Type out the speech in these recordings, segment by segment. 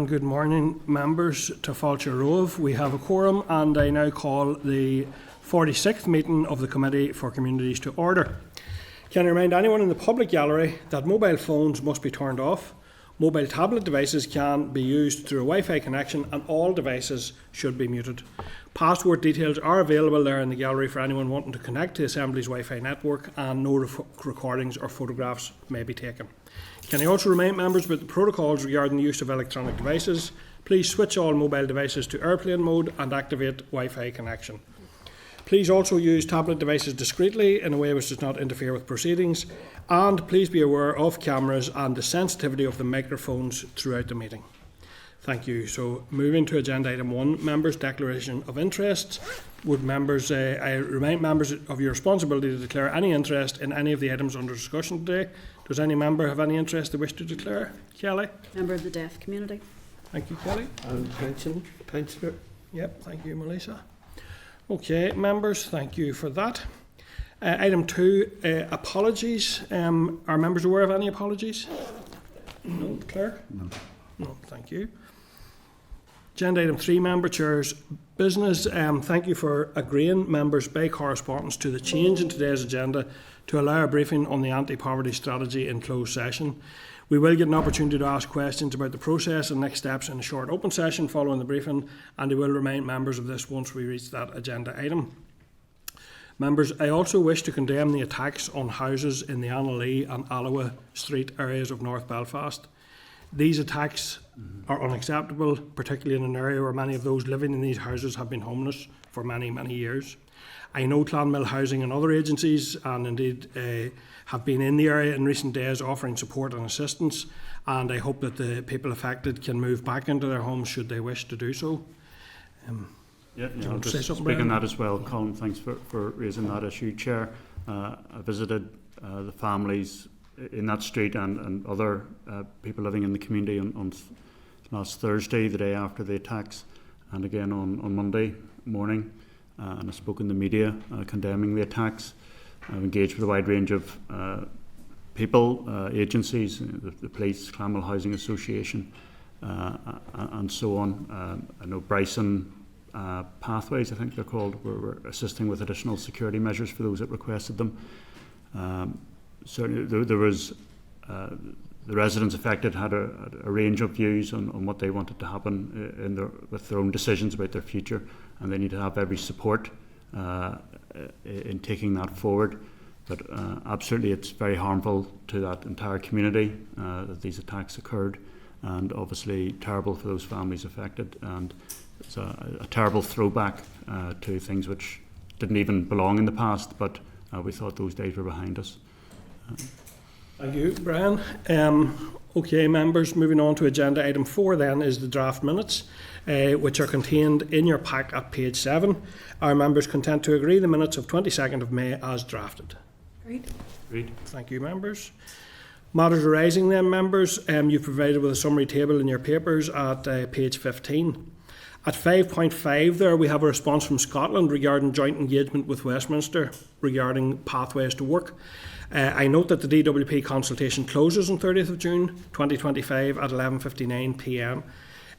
and good morning, members to Fáilte Rómh. We have a quorum, and I now call the 46th meeting of the Committee for Communities to order. Can I remind anyone in the public gallery that mobile phones must be turned off. Mobile tablet devices can be used through a Wi-Fi connection, and all devices should be muted. Password details are available there in the gallery for anyone wanting to connect to Assembly's Wi-Fi network, and no recordings or photographs may be taken. Can I also remind members about the protocols regarding the use of electronic devices? Please switch all mobile devices to airplane mode and activate Wi-Fi connection. Please also use tablet devices discreetly in a way which does not interfere with proceedings, and please be aware of cameras and the sensitivity of the microphones throughout the meeting. Thank you. So, moving to agenda item 1, members' declaration of interests. Would members, I remind members of your responsibility to declare any interest in any of the items under discussion today. Does any member have any interest they wish to declare? Kelly? Member of the deaf community. Thank you, Kelly. And pensioner. Yep, thank you, Melissa. Okay, members, thank you for that. Item 2, apologies. Are members aware of any apologies? No, Claire? No, thank you. Agenda item 3, member chairs business. Thank you for agreeing, members, by correspondence to the change in today's agenda to allow a briefing on the anti-poverty strategy in closed session. We will get an opportunity to ask questions about the process and next steps in a short open session following the briefing, and I will remind members of this once we reach that agenda item. Members, I also wish to condemn the attacks on houses in the Annalee and Alloa Street areas of North Belfast. These attacks are unacceptable, particularly in an area where many of those living in these houses have been homeless for many, many years. I know Clonmel Housing and other agencies, and indeed have been in the area in recent days offering support and assistance, and I hope that the people affected can move back into their homes should they wish to do so. I'll just speak on that as well. Colin, thanks for raising that issue, Chair. I visited the families in that street and other people living in the community on last Thursday, the day after the attacks, and again on Monday morning. And I spoke in the media condemning the attacks. I've engaged with a wide range of people, agencies, the police, Clonmel Housing Association, and so on. I know Bryson Pathways, I think they're called, were assisting with additional security measures for those that requested them. Certainly there was the residents affected had a range of views on what they wanted to happen with their own decisions about their future, and they need to have every support in taking that forward. But absolutely it's very harmful to that entire community that these attacks occurred, and obviously terrible for those families affected, and it's a terrible throwback to things which didn't even belong in the past, but we thought those days were behind us. Thank you, Brian. Okay, members, moving on to agenda item 4 then is the draft minutes, which are contained in your pack at page 7. Are members content to agree the minutes of 22nd of May as drafted? Agreed. Thank you, members. Matters arising then, members, you've provided with a summary table in your papers at page 15. At 5.5 there we have a response from Scotland regarding joint engagement with Westminster regarding pathways to work. I note that the DWP consultation closes on 30th of June 2025 at 11:59 p.m.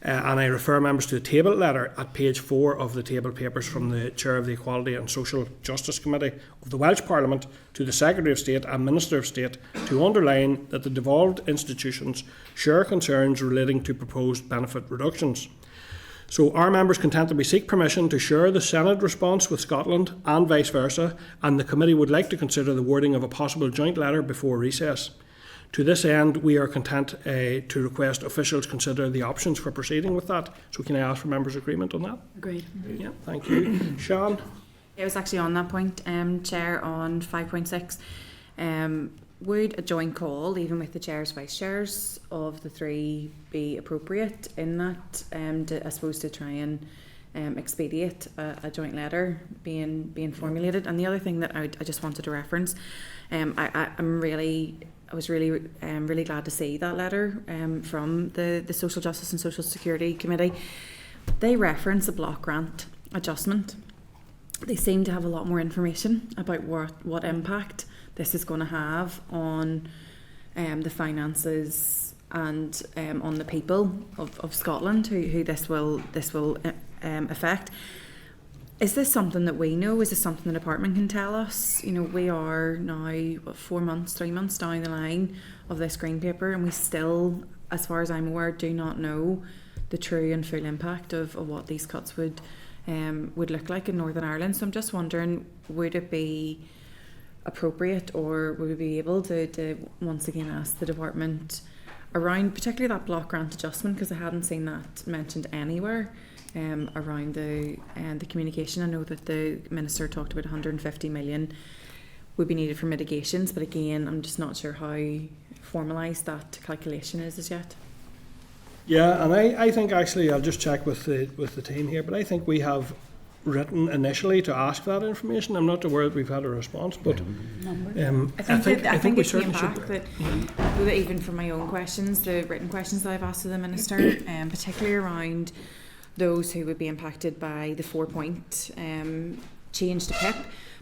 And I refer members to the table letter at page 4 of the table papers from the Chair of the Equality and Social Justice Committee of the Welsh Parliament to the Secretary of State and Minister of State to underline that the devolved institutions share concerns relating to proposed benefit reductions. So are members content that we seek permission to share the Senate response with Scotland and vice versa, and the committee would like to consider the wording of a possible joint letter before recess. To this end, we are content to request officials consider the options for proceeding with that. So can I ask for members' agreement on that? Agreed. Yeah, thank you. Sean? It was actually on that point, Chair, on 5.6. Would a joint call, even with the chairs, vice chairs of the three, be appropriate in that? I suppose to try and expedite a joint letter being formulated. And the other thing that I just wanted to reference, I was really glad to see that letter from the Social Justice and Social Security Committee. They reference a block grant adjustment. They seem to have a lot more information about what impact this is going to have on the finances and on the people of Scotland who this will affect. Is this something that we know? Is this something the department can tell us? You know, we are now 3 months down the line of this green paper, and we still, as far as I'm aware, do not know the true and full impact of what these cuts would look like in Northern Ireland. So I'm just wondering, would it be appropriate, or would we be able to once again ask the department around particularly that block grant adjustment, because I hadn't seen that mentioned anywhere, around the communication. I know that the Minister talked about 150 million would be needed for mitigations, but again, I'm just not sure how formalised that calculation is as yet. Yeah, and I think actually, I'll just check with the team here, but I think we have written initially to ask for that information. I'm not aware that we've had a response, but I think we it came certainly back should. that even from my own questions, the written questions that I've asked of the Minister, particularly around those who would be impacted by the 4-point change to PIP,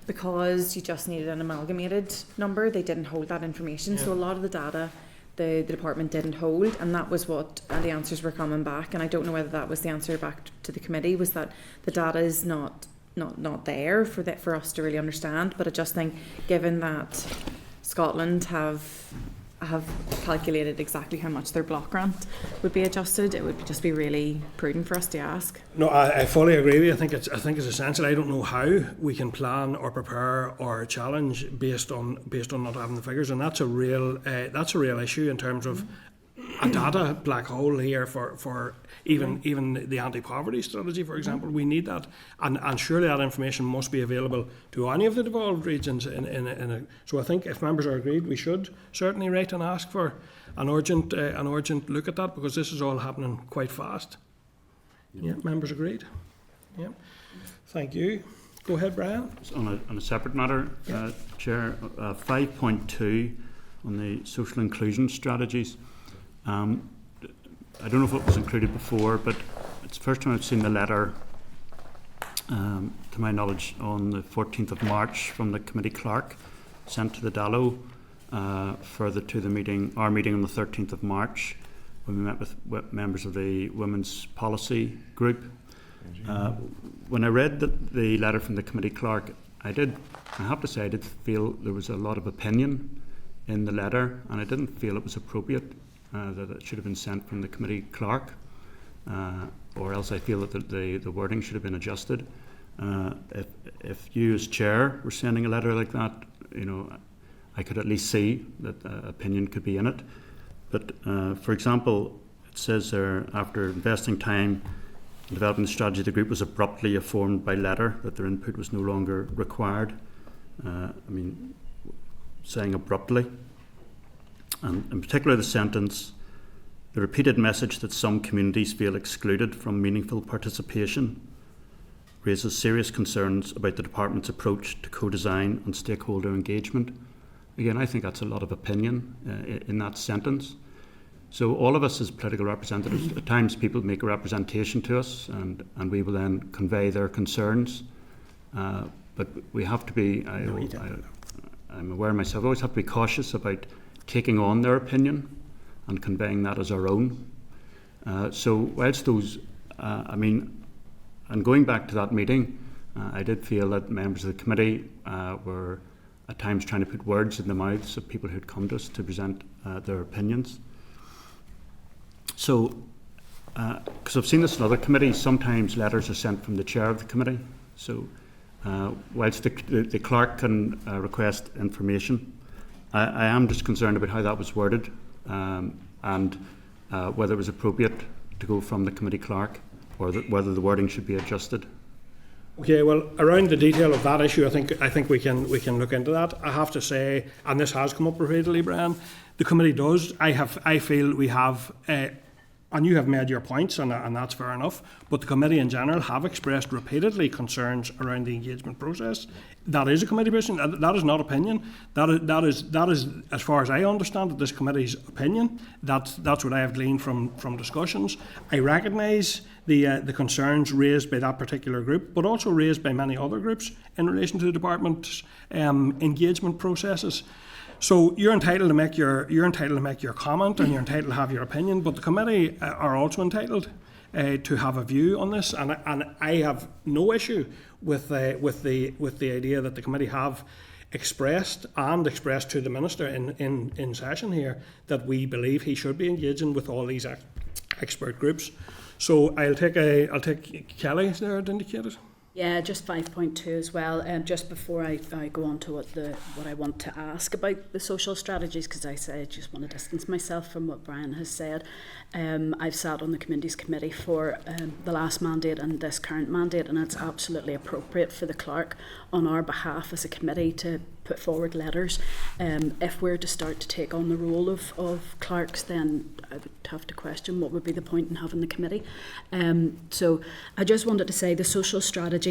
because you just needed an amalgamated number. They didn't hold that information, so a lot of the data the department didn't hold, and that was what the answers were coming back. And I don't know whether that was the answer back to the committee, was that the data is not there for us to really understand. But I just think, given that Scotland have calculated exactly how much their block grant would be adjusted, it would just be really prudent for us to ask. No, I fully agree with you. I think it's essential. I don't know how we can plan or prepare or challenge based on not having the figures, and that's a real issue in terms of a data black hole here for even the anti-poverty strategy, for example. We need that, and surely that information must be available to any of the devolved regions. So I think if members are agreed, we should certainly write and ask for an urgent look at that, because this is all happening quite fast. Yeah, members agreed. Yeah, thank you. Go ahead, Brian. On a separate matter, Chair, 5.2 on the social inclusion strategies. I don't know if it was included before, but it's the first time I've seen the letter, to my knowledge, on the 14th of March from the committee clerk, sent to the DALO, further to our meeting on the 13th of March, when we met with members of the Women's Policy Group. When I read the letter from the committee clerk, I have to say I did feel there was a lot of opinion in the letter, and I didn't feel it was appropriate that it should have been sent from the committee clerk, or else I feel that the wording should have been adjusted. If you as chair were sending a letter like that, you know, I could at least see that opinion could be in it. But for example, it says there, after investing time in developing the strategy, the group was abruptly informed by letter that their input was no longer required. Saying abruptly. And in particular, the sentence, the repeated message that some communities feel excluded from meaningful participation, raises serious concerns about the department's approach to co-design and stakeholder engagement. Again, I think that's a lot of opinion in that sentence. So all of us as political representatives, at times people make a representation to us, and we will then convey their concerns. But we have to be, I'm aware myself, I always have to be cautious about taking on their opinion and conveying that as our own. So whilst those, and going back to that meeting, I did feel that members of the committee were at times trying to put words in the mouths of people who'd come to us to present their opinions. So, because I've seen this in other committees, sometimes letters are sent from the chair of the committee. So whilst the clerk can request information, I am just concerned about how that was worded, and whether it was appropriate to go from the committee clerk, or whether the wording should be adjusted. Okay, well, around the detail of that issue, I think we can look into that. I have to say, and this has come up repeatedly, Brian, the committee does. I feel we have. And you have made your points, and that's fair enough, but the committee in general have expressed repeatedly concerns around the engagement process. That is a committee position. That is not opinion. That is, as far as I understand it, this committee's opinion. That's what I have gleaned from discussions. I recognise the concerns raised by that particular group, but also raised by many other groups in relation to the department's engagement processes. So you're entitled to make your comment and you're entitled to have your opinion, but the committee are also entitled to have a view on this, and I have no issue with the idea that the committee have expressed to the minister in session here that we believe he should be engaging with all these expert groups. So I'll take Kelly there to indicate it. Yeah, just 5.2 as well. Just before I go on to what I want to ask about the social strategies, because I just want to distance myself from what Brian has said. I've sat on the Communities Committee for the last mandate and this current mandate, and it's absolutely appropriate for the clerk on our behalf as a committee to put forward letters. If we're to start to take on the role of clerks, then I would have to question what would be the point in having the committee. So I just wanted to say the social strategies,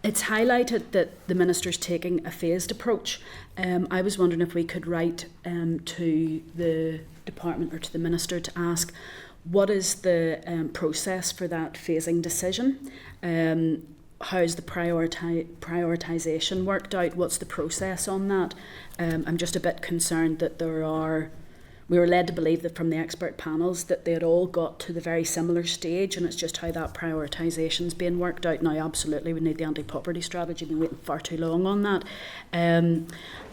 it's highlighted that the Minister's taking a phased approach. I was wondering if we could write to the Department or to the Minister to ask what is the process for that phasing decision. How's the prioritisation worked out? What's the process on that? I'm just a bit concerned that we were led to believe that from the expert panels that they had all got to the very similar stage, and it's just how that prioritisation is being worked out. Now, absolutely, we need the anti-poverty strategy. We've been waiting far too long on that.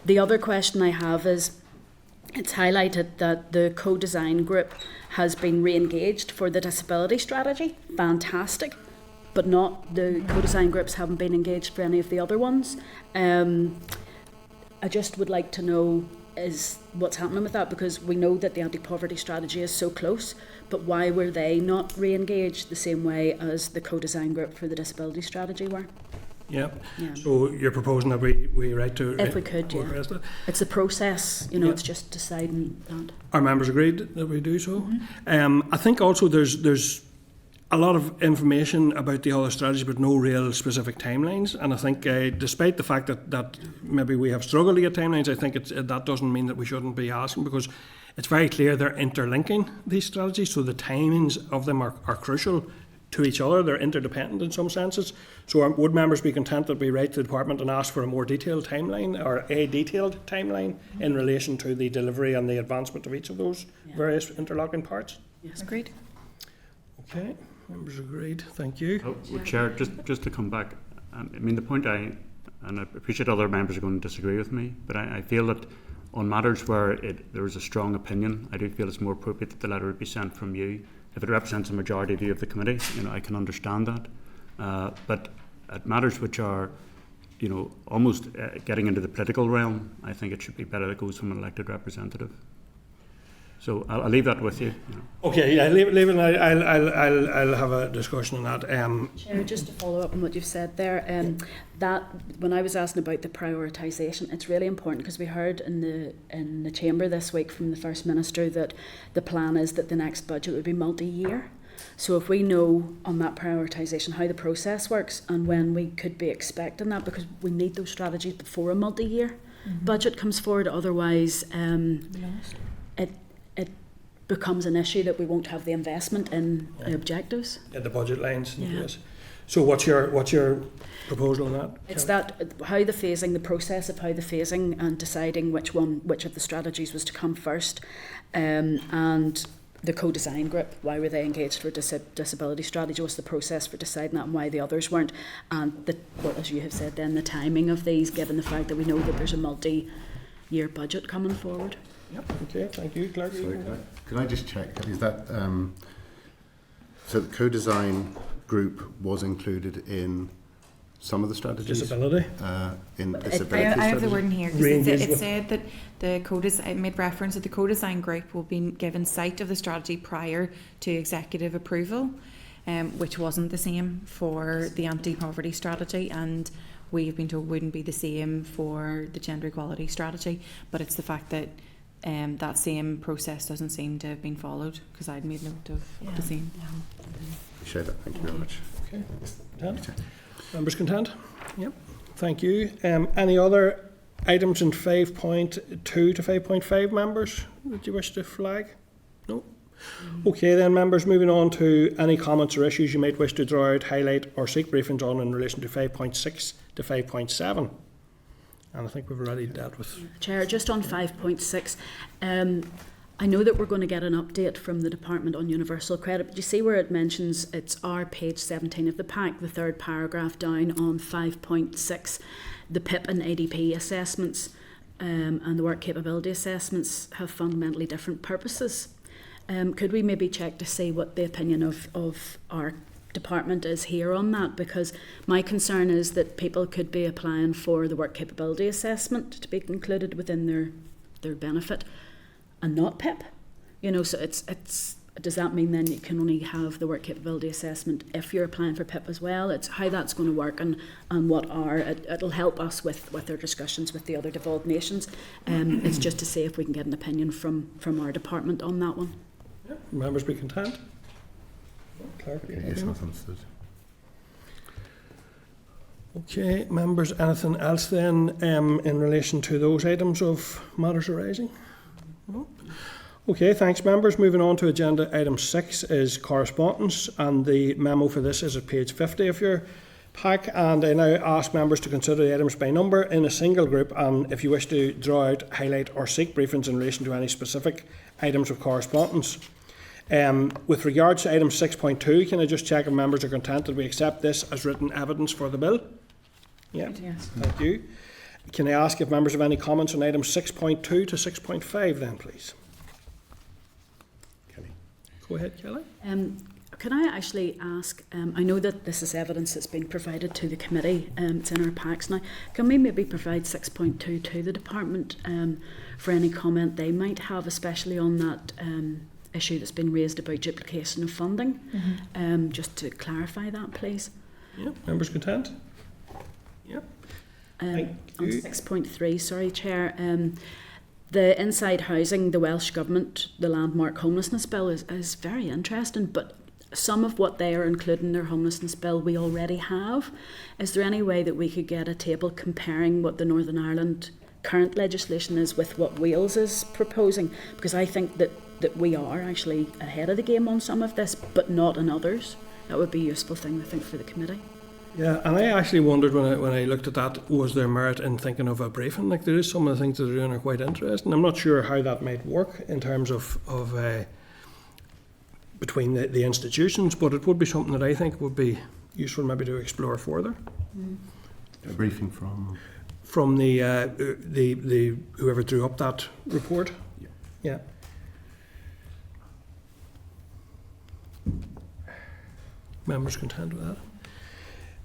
The other question I have is, it's highlighted that the co-design group has been re-engaged for the disability strategy. Fantastic. But not the co-design groups haven't been engaged for any of the other ones. I just would like to know is what's happening with that, because we know that the anti-poverty strategy is so close, but why were they not re-engaged the same way as the co-design group for the disability strategy were? Yeah. So you're proposing that we write to... If we could, yeah. It's a process, it's just deciding that. Our members agreed that we do so. Mm-hmm. I think also there's a lot of information about the other strategies, but no real specific timelines. And I think, despite the fact that maybe we have struggled to get timelines, I think that doesn't mean that we shouldn't be asking, because it's very clear they're interlinking these strategies, so the timings of them are crucial to each other. They're interdependent in some senses. So would members be content that we write to the department and ask for a more detailed timeline, or a detailed timeline in relation to the delivery and the advancement of each of those various interlocking parts? Yes, agreed. Okay. Members agreed. Thank you. Chair, just to come back, I mean, the point and I appreciate other members are going to disagree with me, but I feel that on matters where there is a strong opinion, I do feel it's more appropriate that the letter would be sent from you. If it represents a majority view of the committee, I can understand that. But at matters which are, almost getting into the political realm, I think it should be better that it goes from an elected representative. So I'll leave that with you. Okay, yeah, leave it. And I'll have a discussion on that. Chair, just to follow up on what you've said there, that when I was asking about the prioritisation, it's really important, because we heard in the chamber this week from the First Minister that the plan is that the next budget would be multi-year. So if we know on that prioritisation how the process works and when we could be expecting that, because we need those strategies before a multi-year budget comes forward, otherwise it becomes an issue that we won't have the investment in the objectives. Yeah, the budget lines. Yes. So what's your proposal on that? It's that how the phasing, the process of how the phasing and deciding which of the strategies was to come first, and the co-design group, why were they engaged for disability strategy? What's the process for deciding that, and why the others weren't? And as you have said, then the timing of these, given the fact that we know that there's a multi-year budget coming forward. Yep. Okay. Thank you, Clerk. Sorry, can I just check? Is that so? The co-design group was included in some of the strategies. Disability. In disability. I have the wording here. It said that it made reference that the co-design group will be given sight of the strategy prior to executive approval, which wasn't the same for the anti-poverty strategy, and we've been told wouldn't be the same for the gender equality strategy. But it's the fact that that same process doesn't seem to have been followed, because I'd made note of the same. Appreciate that. Thank you very much. Okay. Content? Members content? Yep. Thank you. Any other items in 5.2 to 5.5, members, that you wish to flag? No? Okay then, members, moving on to any comments or issues you might wish to draw out, highlight or seek briefings on in relation to 5.6 to 5.7. And I think we've already dealt with. Chair, just on 5.6, I know that we're going to get an update from the Department on Universal Credit, but you see where it mentions, it's our page 17 of the pack, the third paragraph down on 5.6, the PIP and ADP assessments and the work capability assessments have fundamentally different purposes. Could we maybe check to see what the opinion of our department is here on that? Because my concern is that people could be applying for the work capability assessment to be included within their benefit and not PIP. You know, so it's does that mean then you can only have the work capability assessment if you're applying for PIP as well? It's how that's going to work and what it'll help us with our discussions with the other devolved nations. It's just to see if we can get an opinion from our department on that one. Yeah. Members be content? Clerk, Yes, that's understood. Okay, members, anything else then in relation to those items of matters arising? No? Okay, thanks members. Moving on to agenda item 6 is correspondence, and the memo for this is at page 50 of your pack, and I now ask members to consider the items by number in a single group, and if you wish to draw out, highlight or seek briefings in relation to any specific items of correspondence. With regards to item 6.2, can I just check if members are content that we accept this as written evidence for the bill? Yeah, Yes. thank you. Can I ask if members have any comments on items 6.2 to 6.5 then, please? Kelly. Go ahead, Kelly. Can I actually ask, I know that this is evidence that's been provided to the committee, it's in our packs now, can we maybe provide 6.2 to the department for any comment they might have, especially on that issue that's been raised about duplication of funding, just to clarify that, please. Yeah, members content? Yeah. Thank On you. 6.3, sorry, Chair, the Inside Housing, the Welsh Government, the Landmark Homelessness Bill is very interesting, but some of what they are including in their homelessness bill we already have. Is there any way that we could get a table comparing what the Northern Ireland current legislation is with what Wales is proposing? Because I think that we are actually ahead of the game on some of this, but not on others. That would be a useful thing, I think, for the committee. Yeah, and I actually wondered when I looked at that, was there merit in thinking of a briefing? Like, there is some of the things that they're doing are quite interesting. I'm not sure how that might work in terms of between the institutions, but it would be something that I think would be useful maybe to explore further. A briefing from. From the whoever drew up that report. Yeah. Members content with that?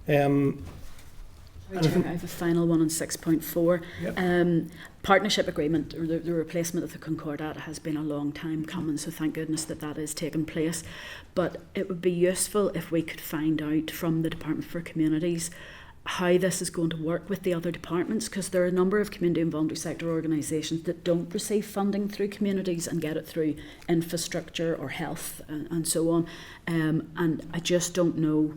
Sorry, Chair, I have a final one on 6.4. Yep. Partnership agreement, or the replacement of the Concordat, has been a long time coming, so thank goodness that is taking place. But it would be useful if we could find out from the Department for Communities how this is going to work with the other departments, because there are a number of community and voluntary sector organisations that don't receive funding through communities and get it through infrastructure or health and so on. And I just don't know.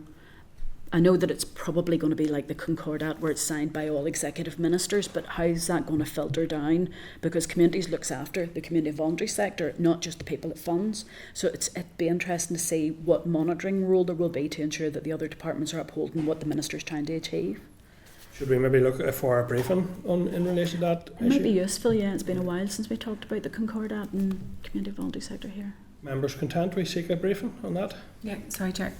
I know that it's probably going to be like the Concordat where it's signed by all executive ministers, but how's that going to filter down? Because communities looks after the community and voluntary sector, not just the people it funds. So it'd be interesting to see what monitoring role there will be to ensure that the other departments are upholding what the minister's trying to achieve. Should we maybe look for a briefing in relation to that It might be issue? useful, yeah. It's been a while since we talked about the Concordat and community and voluntary sector here. Members content we seek a briefing on that? Yeah, sorry, Chair.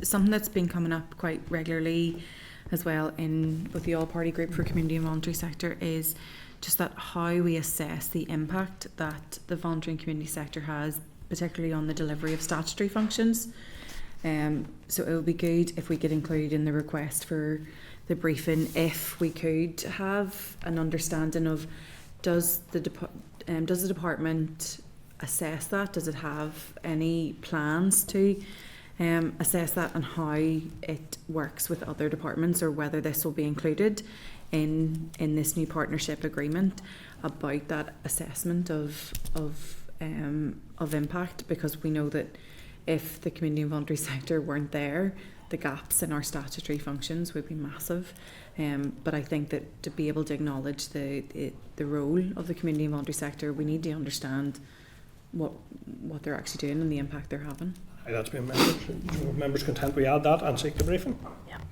Something that's been coming up quite regularly as well in with the all-party group for community and voluntary sector is just that how we assess the impact that the voluntary and community sector has, particularly on the delivery of statutory functions. So it would be good if we could include in the request for the briefing, if we could have an understanding of does the department assess that? Does it have any plans to assess that, and how it works with other departments, or whether this will be included in this new partnership agreement about that assessment of impact? Because we know that if the community and voluntary sector weren't there, the gaps in our statutory functions would be massive. But I think that to be able to acknowledge the role of the community and voluntary sector, we need to understand what they're actually doing and the impact they're having. That's been members. Members content we add that and seek the briefing? Yeah.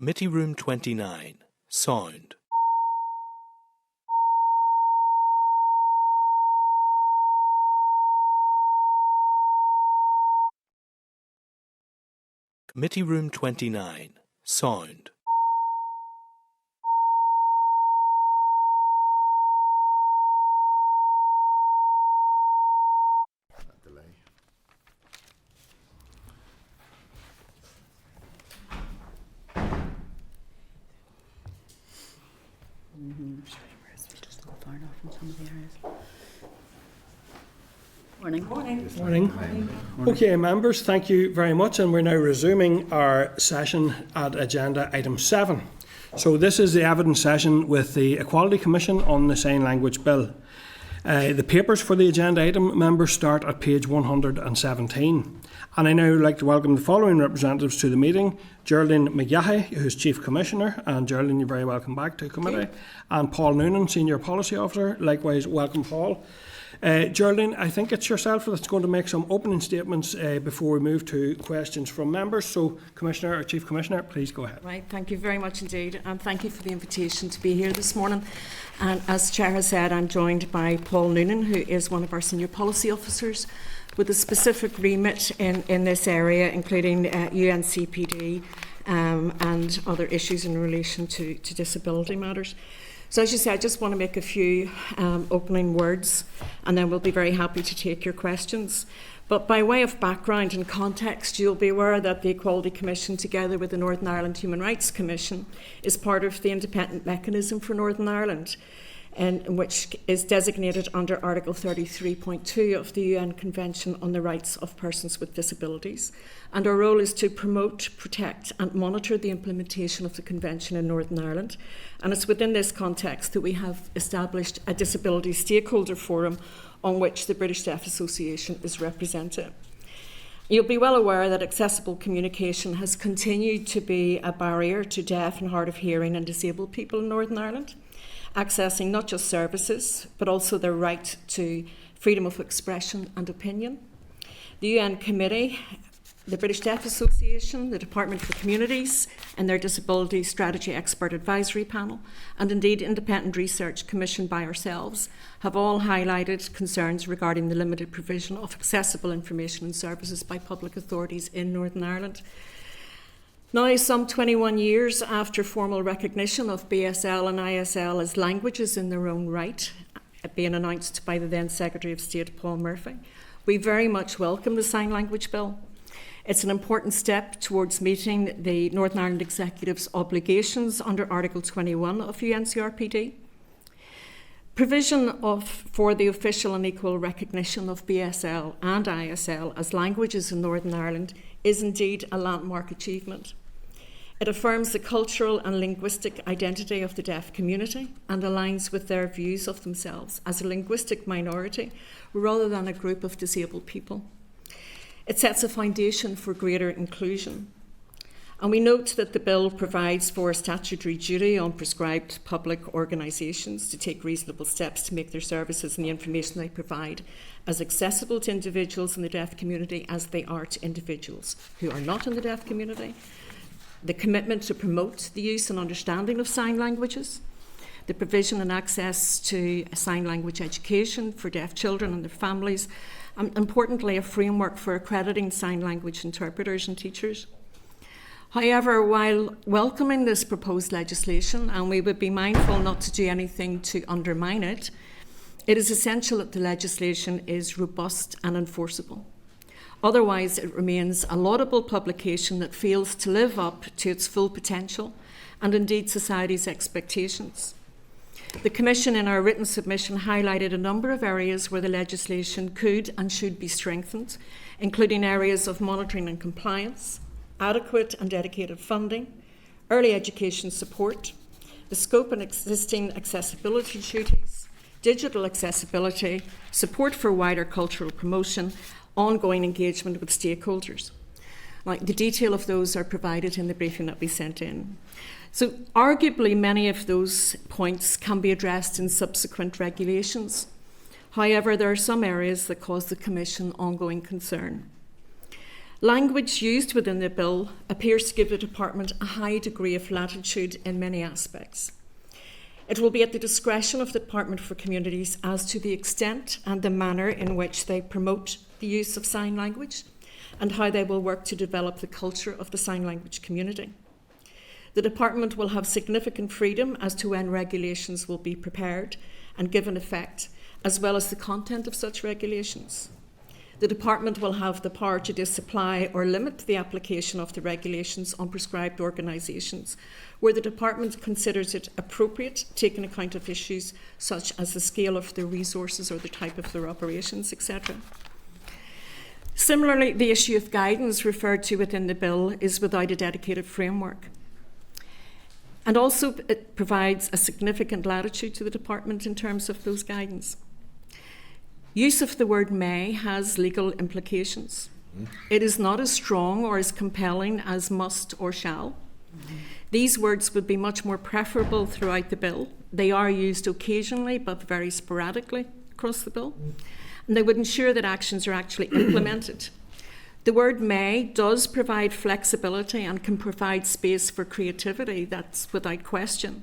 Committee Room 29, Sound. Committee Room 29, Sound. That delay. Just not far enough in some of the areas. Morning. Morning. Okay, members, thank you very much, and we're now resuming our session at agenda item 7. So this is the evidence session with the Equality Commission on the Sign Language Bill. The papers for the agenda item, members, start at page 117. And I now like to welcome the following representatives to the meeting: Geraldine McGahey, who's Chief Commissioner, and Geraldine, you're very welcome back to the committee, and Paul Noonan, Senior Policy Officer. Likewise, welcome, Paul. Geraldine, I think it's yourself that's going to make some opening statements before we move to questions from members. So, Commissioner or Chief Commissioner, please go ahead. Right, thank you very much indeed, and thank you for the invitation to be here this morning. And as Chair has said, I'm joined by Paul Noonan, who is one of our Senior Policy Officers with a specific remit in this area, including UNCPD and other issues in relation to disability matters. So as you say, I just want to make a few opening words, and then we'll be very happy to take your questions. But by way of background and context, you'll be aware that the Equality Commission, together with the Northern Ireland Human Rights Commission, is part of the independent mechanism for Northern Ireland, and which is designated under Article 33.2 of the UN Convention on the Rights of Persons with Disabilities. And our role is to promote, protect and monitor the implementation of the Convention in Northern Ireland. And it's within this context that we have established a Disability Stakeholder Forum on which the British Deaf Association is represented. You'll be well aware that accessible communication has continued to be a barrier to deaf and hard of hearing and disabled people in Northern Ireland, accessing not just services, but also their right to freedom of expression and opinion. The UN Committee, the British Deaf Association, the Department for Communities and their Disability Strategy Expert Advisory Panel, and indeed independent research commissioned by ourselves, have all highlighted concerns regarding the limited provision of accessible information and services by public authorities in Northern Ireland. Now, some 21 years after formal recognition of BSL and ISL as languages in their own right, being announced by the then Secretary of State, Paul Murphy, we very much welcome the Sign Language Bill. It's an important step towards meeting the Northern Ireland Executive's obligations under Article 21 of UNCRPD. Provision for the official and equal recognition of BSL and ISL as languages in Northern Ireland is indeed a landmark achievement. It affirms the cultural and linguistic identity of the deaf community and aligns with their views of themselves as a linguistic minority rather than a group of disabled people. It sets a foundation for greater inclusion. And we note that the bill provides for a statutory duty on prescribed public organisations to take reasonable steps to make their services and the information they provide as accessible to individuals in the deaf community as they are to individuals who are not in the deaf community. The commitment to promote the use and understanding of sign languages, the provision and access to sign language education for deaf children and their families, and importantly, a framework for accrediting sign language interpreters and teachers. However, while welcoming this proposed legislation, and we would be mindful not to do anything to undermine it, it is essential that the legislation is robust and enforceable. Otherwise, it remains a laudable publication that fails to live up to its full potential and indeed society's expectations. The Commission in our written submission highlighted a number of areas where the legislation could and should be strengthened, including areas of monitoring and compliance, adequate and dedicated funding, early education support, the scope and existing accessibility duties, digital accessibility, support for wider cultural promotion, ongoing engagement with stakeholders. Like the detail of those are provided in the briefing that we sent in. So arguably many of those points can be addressed in subsequent regulations. However, there are some areas that cause the Commission ongoing concern. Language used within the bill appears to give the department a high degree of latitude in many aspects. It will be at the discretion of the Department for Communities as to the extent and the manner in which they promote the use of sign language and how they will work to develop the culture of the sign language community. The department will have significant freedom as to when regulations will be prepared and given effect, as well as the content of such regulations. The department will have the power to disapply or limit the application of the regulations on prescribed organisations, where the department considers it appropriate, taking account of issues such as the scale of their resources or the type of their operations, etc. Similarly, the issue of guidance referred to within the bill is without a dedicated framework. And also it provides a significant latitude to the department in terms of those guidance. Use of the word may has legal implications. It is not as strong or as compelling as must or shall. These words would be much more preferable throughout the bill. They are used occasionally but very sporadically across the bill, and they would ensure that actions are actually implemented. The word may does provide flexibility and can provide space for creativity, that's without question.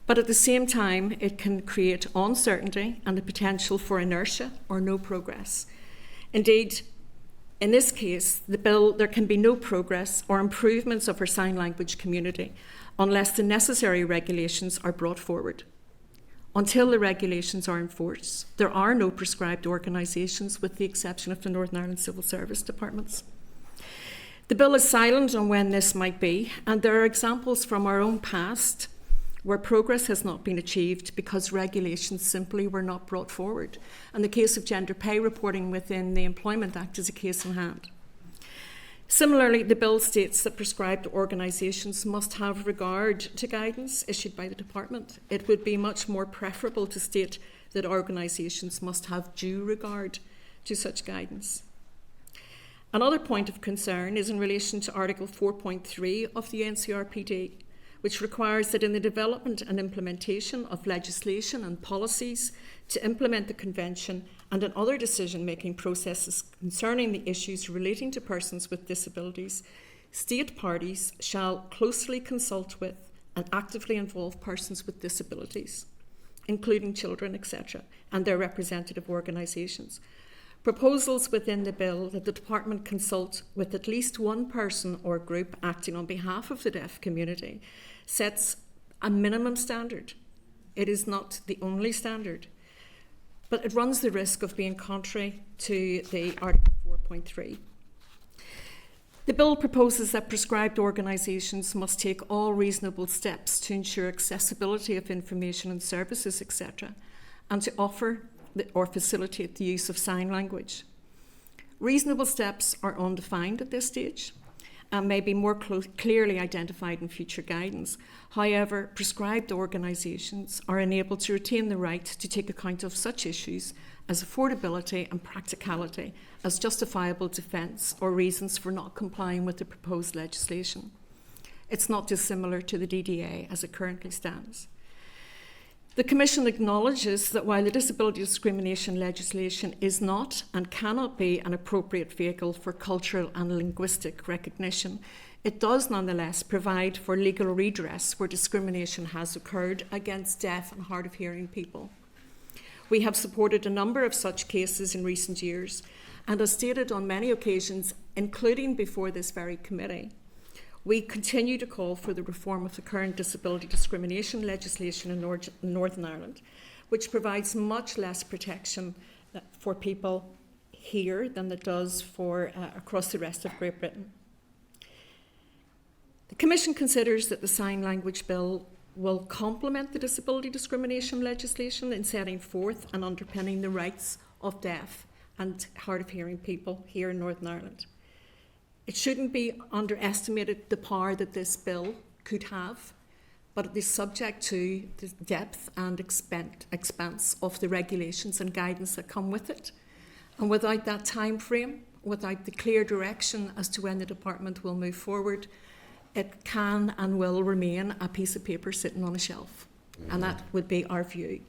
But at the same time, it can create uncertainty and the potential for inertia or no progress. Indeed, in this case, the bill, there can be no progress or improvements of our sign language community unless the necessary regulations are brought forward. Until the regulations are enforced, there are no prescribed organisations with the exception of the Northern Ireland Civil Service departments. The bill is silent on when this might be, and there are examples from our own past where progress has not been achieved because regulations simply were not brought forward. And the case of gender pay reporting within the Employment Act is a case in hand. Similarly, the bill states that prescribed organisations must have regard to guidance issued by the department. It would be much more preferable to state that organisations must have due regard to such guidance. Another point of concern is in relation to Article 4.3 of the NCRPD, which requires that in the development and implementation of legislation and policies to implement the Convention and in other decision-making processes concerning the issues relating to persons with disabilities, state parties shall closely consult with and actively involve persons with disabilities, including children, etc., and their representative organisations. Proposals within the bill that the department consult with at least one person or group acting on behalf of the deaf community sets a minimum standard. It is not the only standard, but it runs the risk of being contrary to the Article 4.3. The bill proposes that prescribed organisations must take all reasonable steps to ensure accessibility of information and services, etc., and to offer or facilitate the use of sign language. Reasonable steps are undefined at this stage and may be more clearly identified in future guidance. However, prescribed organisations are enabled to retain the right to take account of such issues as affordability and practicality as justifiable defence or reasons for not complying with the proposed legislation. It's not dissimilar to the DDA as it currently stands. The Commission acknowledges that while the disability discrimination legislation is not and cannot be an appropriate vehicle for cultural and linguistic recognition, it does nonetheless provide for legal redress where discrimination has occurred against deaf and hard of hearing people. We have supported a number of such cases in recent years, and as stated on many occasions, including before this very committee, we continue to call for the reform of the current disability discrimination legislation in Northern Ireland, which provides much less protection for people here than it does for across the rest of Great Britain. The Commission considers that the Sign Language Bill will complement the disability discrimination legislation in setting forth and underpinning the rights of deaf and hard of hearing people here in Northern Ireland. It shouldn't be underestimated the power that this bill could have, but it is subject to the depth and expanse of the regulations and guidance that come with it. And without that time frame, without the clear direction as to when the department will move forward, it can and will remain a piece of paper sitting on a shelf. And that would be our view.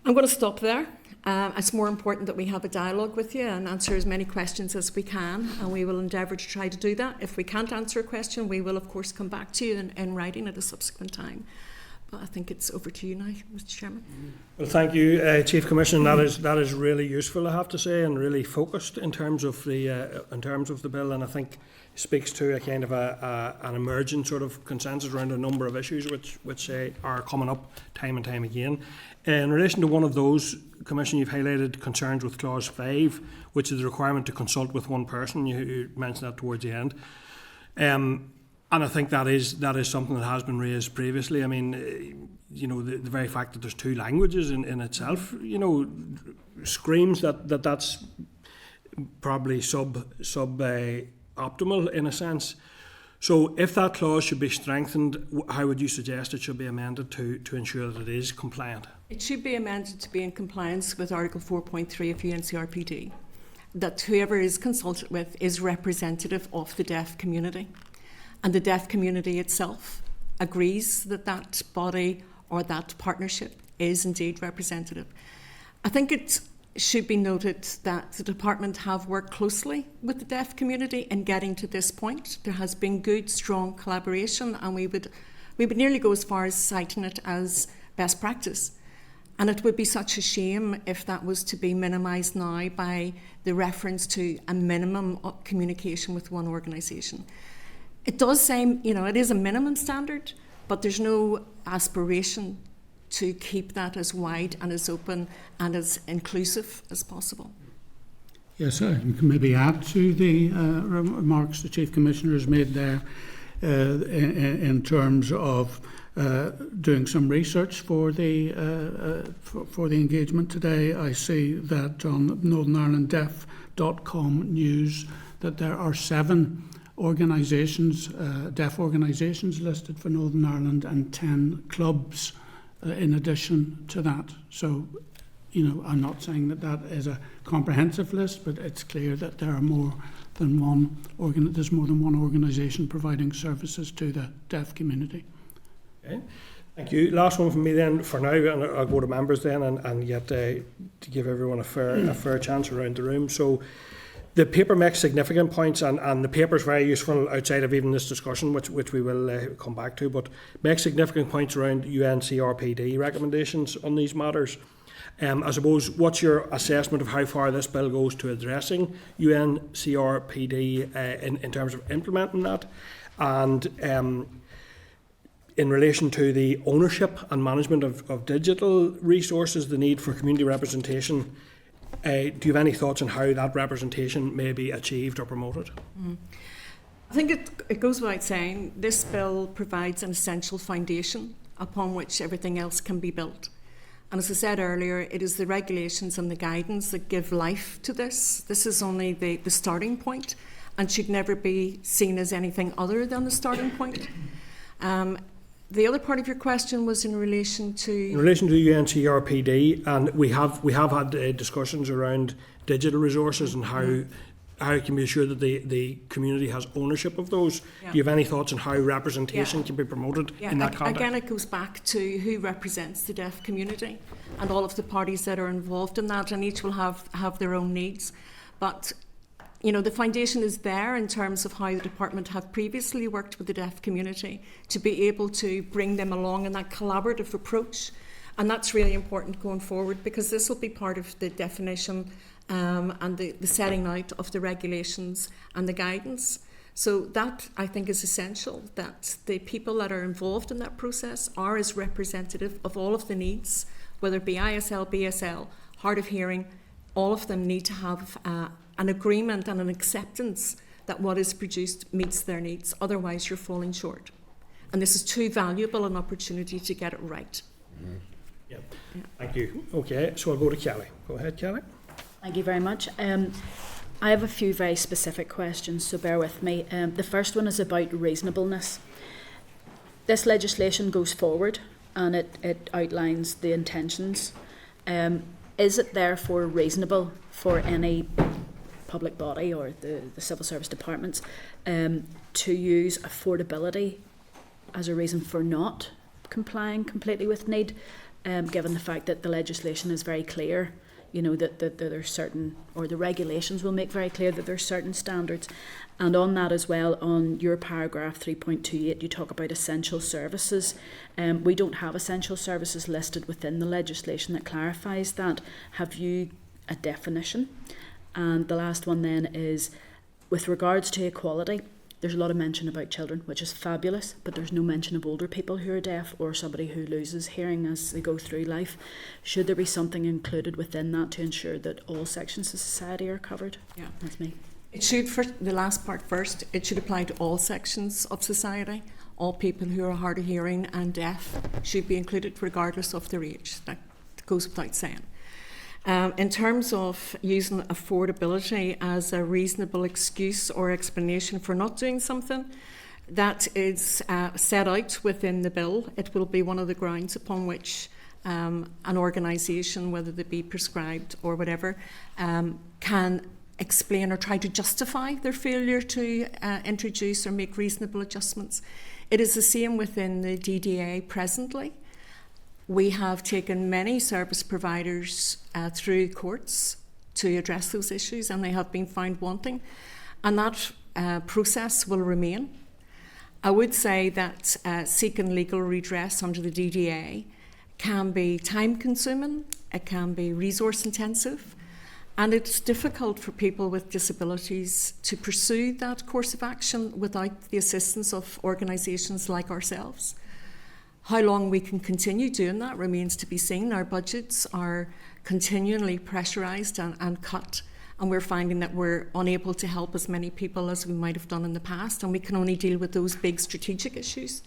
I'm going to stop there. It's more important that we have a dialogue with you and answer as many questions as we can, and we will endeavour to try to do that. If we can't answer a question, we will of course come back to you in writing at a subsequent time. But I think it's over to you now, Mr. Chairman. Well, thank you, Chief Commissioner. That is really useful, I have to say, and really focused in terms of the bill, and I think speaks to a kind of an emergent sort of consensus around a number of issues which are coming up time and time again. In relation to one of those, Commissioner, you've highlighted concerns with Clause 5, which is the requirement to consult with one person. You mentioned that towards the end. And I think that is something that has been raised previously. I mean, the very fact that there's two languages in itself, screams that's probably sub optimal in a sense. So if that clause should be strengthened, how would you suggest it should be amended to ensure that it is compliant? It should be amended to be in compliance with Article 4.3 of UNCRPD, that whoever is consulted with is representative of the deaf community. And the deaf community itself agrees that that body or that partnership is indeed representative. I think it should be noted that the department have worked closely with the deaf community in getting to this point. There has been good, strong collaboration, and we would nearly go as far as citing it as best practice. And it would be such a shame if that was to be minimised now by the reference to a minimum of communication with one organisation. It does say, it is a minimum standard, but there's no aspiration to keep that as wide and as open and as inclusive as possible. Yes, I can maybe add to the remarks the Chief Commissioner has made there in terms of doing some research for the engagement today. I see that on NorthernIrelandDeaf.com news that there are 7 organisations, deaf organisations listed for Northern Ireland, and 10 clubs in addition to that. So, I'm not saying that is a comprehensive list, but it's clear that there are more than one organisation providing services to the deaf community. Okay. Thank you. Last one from me then for now, and I'll go to members then and yet to give everyone a fair chance around the room. So the paper makes significant points, and the paper is very useful outside of even this discussion, which we will come back to, but makes significant points around UNCRPD recommendations on these matters. I suppose, what's your assessment of how far this bill goes to addressing UNCRPD in terms of implementing that? And in relation to the ownership and management of digital resources, the need for community representation, do you have any thoughts on how that representation may be achieved or promoted? I think it goes without saying, this bill provides an essential foundation upon which everything else can be built. And as I said earlier, it is the regulations and the guidance that give life to this. This is only the starting point and should never be seen as anything other than the starting point. The other part of your question was in relation to... In relation to UNCRPD, and we have had discussions around digital resources and how it can be assured that the community has ownership of those. Yeah. Do you have any thoughts on how representation can be promoted in that context? Again, it goes back to who represents the deaf community and all of the parties that are involved in that, and each will have their own needs. But the foundation is there in terms of how the department have previously worked with the deaf community to be able to bring them along in that collaborative approach. And that's really important going forward, because this will be part of the definition and the setting out of the regulations and the guidance. So that, I think, is essential, that the people that are involved in that process are as representative of all of the needs, whether it be ISL, BSL, hard of hearing. All of them need to have an agreement and an acceptance that what is produced meets their needs. Otherwise, you're falling short. And this is too valuable an opportunity to get it right. Mm-hmm. Yeah. Thank you. Okay, so I'll go to Kelly. Go ahead, Kelly. Thank you very much. I have a few very specific questions, so bear with me. The first one is about reasonableness. This legislation goes forward and it outlines the intentions. Is it therefore reasonable for any public body or the civil service departments to use affordability as a reason for not complying completely with need? given the fact that the legislation is very clear, you know, that there's certain, or the regulations will make very clear that there's certain standards. And on that as well, on your paragraph 3.28, you talk about essential services. We don't have essential services listed within the legislation that clarifies that. Have you a definition? And the last one then is, with regards to equality, there's a lot of mention about children, which is fabulous, but there's no mention of older people who are deaf or somebody who loses hearing as they go through life. Should there be something included within that to ensure that all sections of society are covered? Yeah. That's me. It should, for the last part first, it should apply to all sections of society. All people who are hard of hearing and deaf should be included regardless of their age. That goes without saying. In terms of using affordability as a reasonable excuse or explanation for not doing something, that is set out within the bill. It will be one of the grounds upon which an organisation, whether they be prescribed or whatever, can explain or try to justify their failure to introduce or make reasonable adjustments. It is the same within the DDA presently. We have taken many service providers through courts to address those issues, and they have been found wanting, and that process will remain. I would say that seeking legal redress under the DDA can be time-consuming, it can be resource-intensive, and it's difficult for people with disabilities to pursue that course of action without the assistance of organisations like ourselves. How long we can continue doing that remains to be seen. Our budgets are continually pressurised and cut, and we're finding that we're unable to help as many people as we might have done in the past, and we can only deal with those big strategic issues.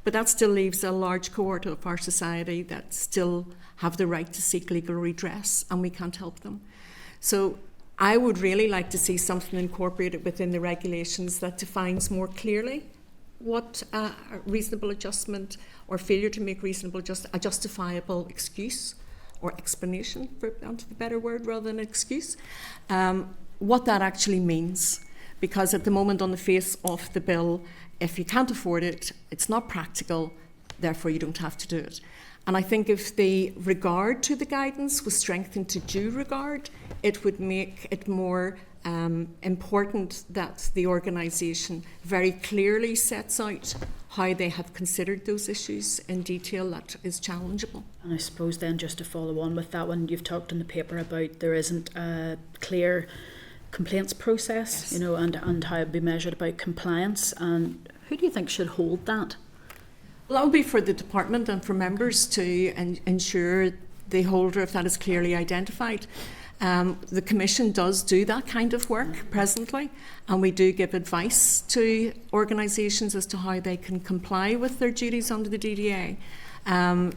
But that still leaves a large cohort of our society that still have the right to seek legal redress, and we can't help them. So I would really like to see something incorporated within the regulations that defines more clearly what a reasonable adjustment or failure to make reasonable a justifiable excuse or explanation, for want of a better word, rather than excuse, what that actually means. Because at the moment on the face of the bill, if you can't afford it, it's not practical, therefore you don't have to do it. And I think if the regard to the guidance was strengthened to due regard, it would make it more important that the organisation very clearly sets out how they have considered those issues in detail that is challengeable. And I suppose then, just to follow on with that one, you've talked in the paper about there isn't a clear complaints process, you know, and how it be measured about compliance. And who do you think should hold that? Well, that would be for the department and for members to ensure the holder of that is clearly identified. The Commission does do that kind of work presently, and we do give advice to organisations as to how they can comply with their duties under the DDA.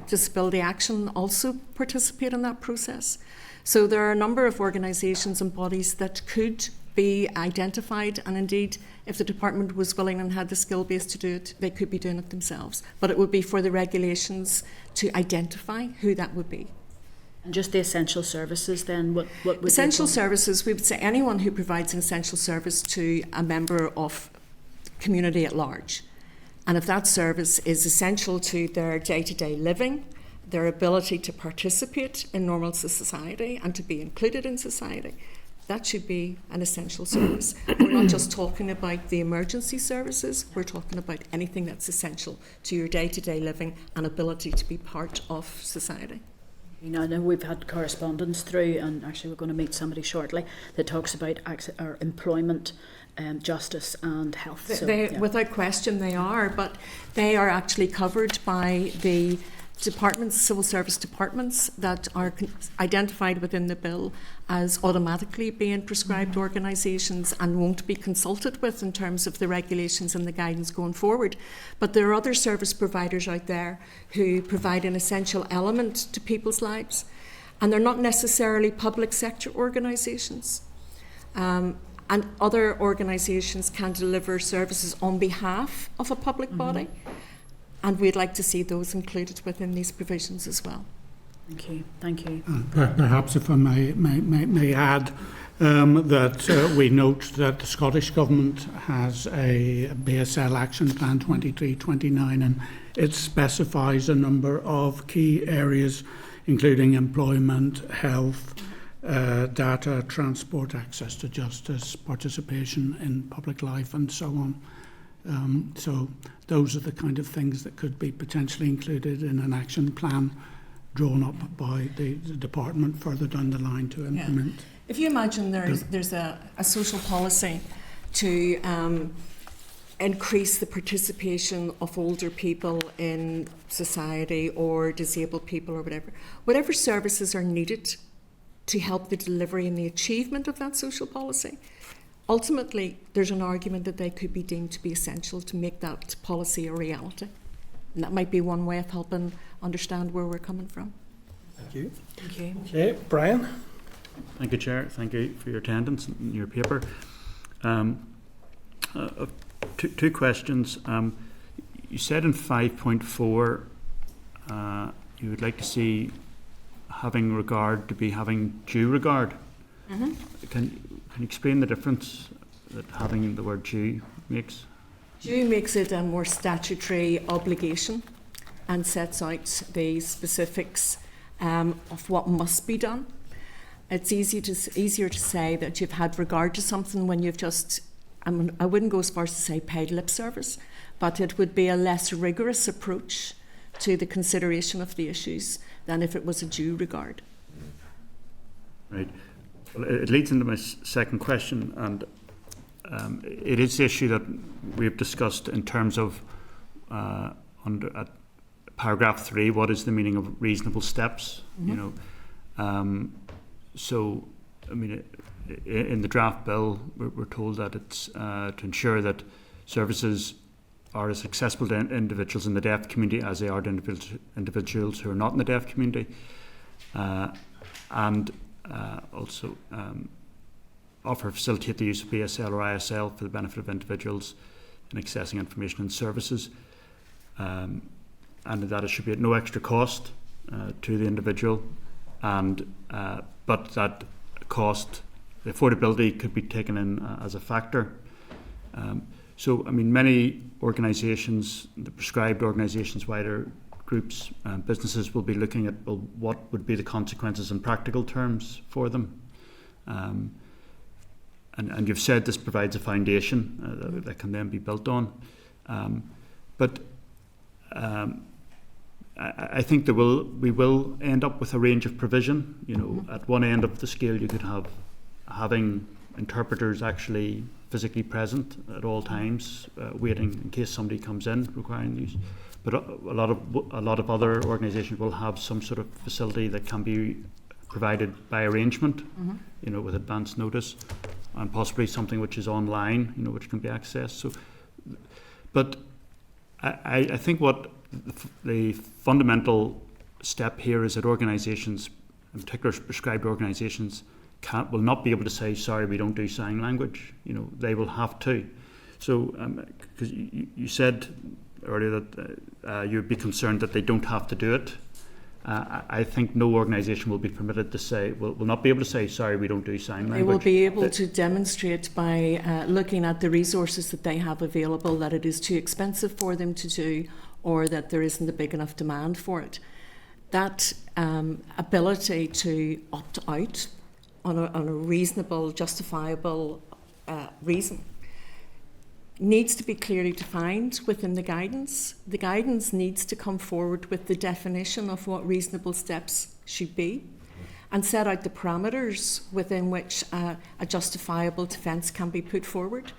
Disability Action also participate in that process. So there are a number of organisations and bodies that could be identified, and indeed, if the department was willing and had the skill base to do it, they could be doing it themselves. But it would be for the regulations to identify who that would be. And just the essential services then, what would essential services, we would say anyone who provides an essential service to a member of the community at large. And if that service is essential to their day-to-day living, their ability to participate in normal society and to be included in society, that should be an essential service. We're not just talking about the emergency services, we're talking about anything that's essential to your day-to-day living and ability to be part of society. You know, I know we've had correspondence through, and actually we're going to meet somebody shortly that talks about employment, justice and health. Without question they are, but they are actually covered by the departments, civil service departments that are identified within the bill as automatically being prescribed organisations and won't be consulted with in terms of the regulations and the guidance going forward. But there are other service providers out there who provide an essential element to people's lives, and they're not necessarily public sector organisations. And other organisations can deliver services on behalf of a public body. And we'd like to see those included within these provisions as well. Thank you. Thank you. Perhaps if I may add, that we note that the Scottish Government has a BSL Action Plan 23-29, and it specifies a number of key areas, including employment, health, data, transport, access to justice, participation in public life, and so on. So those are the kind of things that could be potentially included in an action plan drawn up by the department further down the line to implement. Yeah. If you imagine there's a social policy to increase the participation of older people in society or disabled people or whatever services are needed to help the delivery and the achievement of that social policy, ultimately there's an argument that they could be deemed to be essential to make that policy a reality. And that might be one way of helping understand where we're coming from. Thank you. Thank you. Okay, Brian? Thank you, Chair. Thank you for your attendance and your paper. Two questions. You said in 5.4 you would like to see having regard to be having due regard. Mm-hmm. Can you explain the difference that having the word due makes? Due makes it a more statutory obligation and sets out the specifics of what must be done. It's easier to say that you've had regard to something when you've just, I wouldn't go as far as to say paid lip service, but it would be a less rigorous approach to the consideration of the issues than if it was a due regard. Right. Well, it leads into my second question, and it is the issue that we've discussed in terms of under paragraph 3, what is the meaning of reasonable steps? Mm-hmm. You know, so I mean, in the draft bill, we're told that it's to ensure that services are as accessible to individuals in the deaf community as they are to individuals who are not in the deaf community, and also offer facilitate the use of BSL or ISL for the benefit of individuals in accessing information and services, and that it should be at no extra cost to the individual, and but that cost, the affordability, could be taken in as a factor. So, I mean, many organisations, the prescribed organisations, wider groups, businesses will be looking at, well, what would be the consequences in practical terms for them. And you've said this provides a foundation that can then be built on. But I think we will end up with a range of provision. You know, at one end of the scale, you could have having interpreters actually physically present at all times, waiting in case somebody comes in requiring use. But a lot of other organisations will have some sort of facility that can be provided by arrangement, you know, with advance notice, and possibly something which is online, you know, which can be accessed. So, but I think what the fundamental step here is that organisations, in particular prescribed organisations, will not be able to say, sorry, we don't do sign language. You know, they will have to. So, because you said earlier that you'd be concerned that they don't have to do it. I think no organisation will be permitted to say, will not be able to say, sorry, we don't do sign language. They will be able to demonstrate by looking at the resources that they have available that it is too expensive for them to do, or that there isn't a big enough demand for it. That ability to opt out on a reasonable, justifiable reason needs to be clearly defined within the guidance. The guidance needs to come forward with the definition of what reasonable steps should be and set out the parameters within which a justifiable defence can be put forward.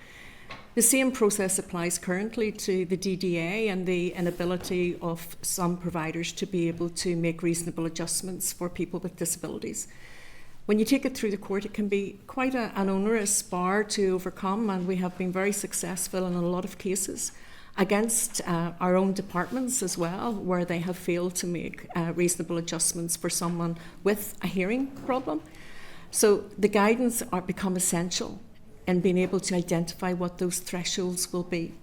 The same process applies currently to the DDA and the inability of some providers to be able to make reasonable adjustments for people with disabilities. When you take it through the court, it can be quite an onerous bar to overcome, and we have been very successful in a lot of cases against our own departments as well, where they have failed to make reasonable adjustments for someone with a hearing problem. So the guidance become essential in being able to identify what those thresholds will be.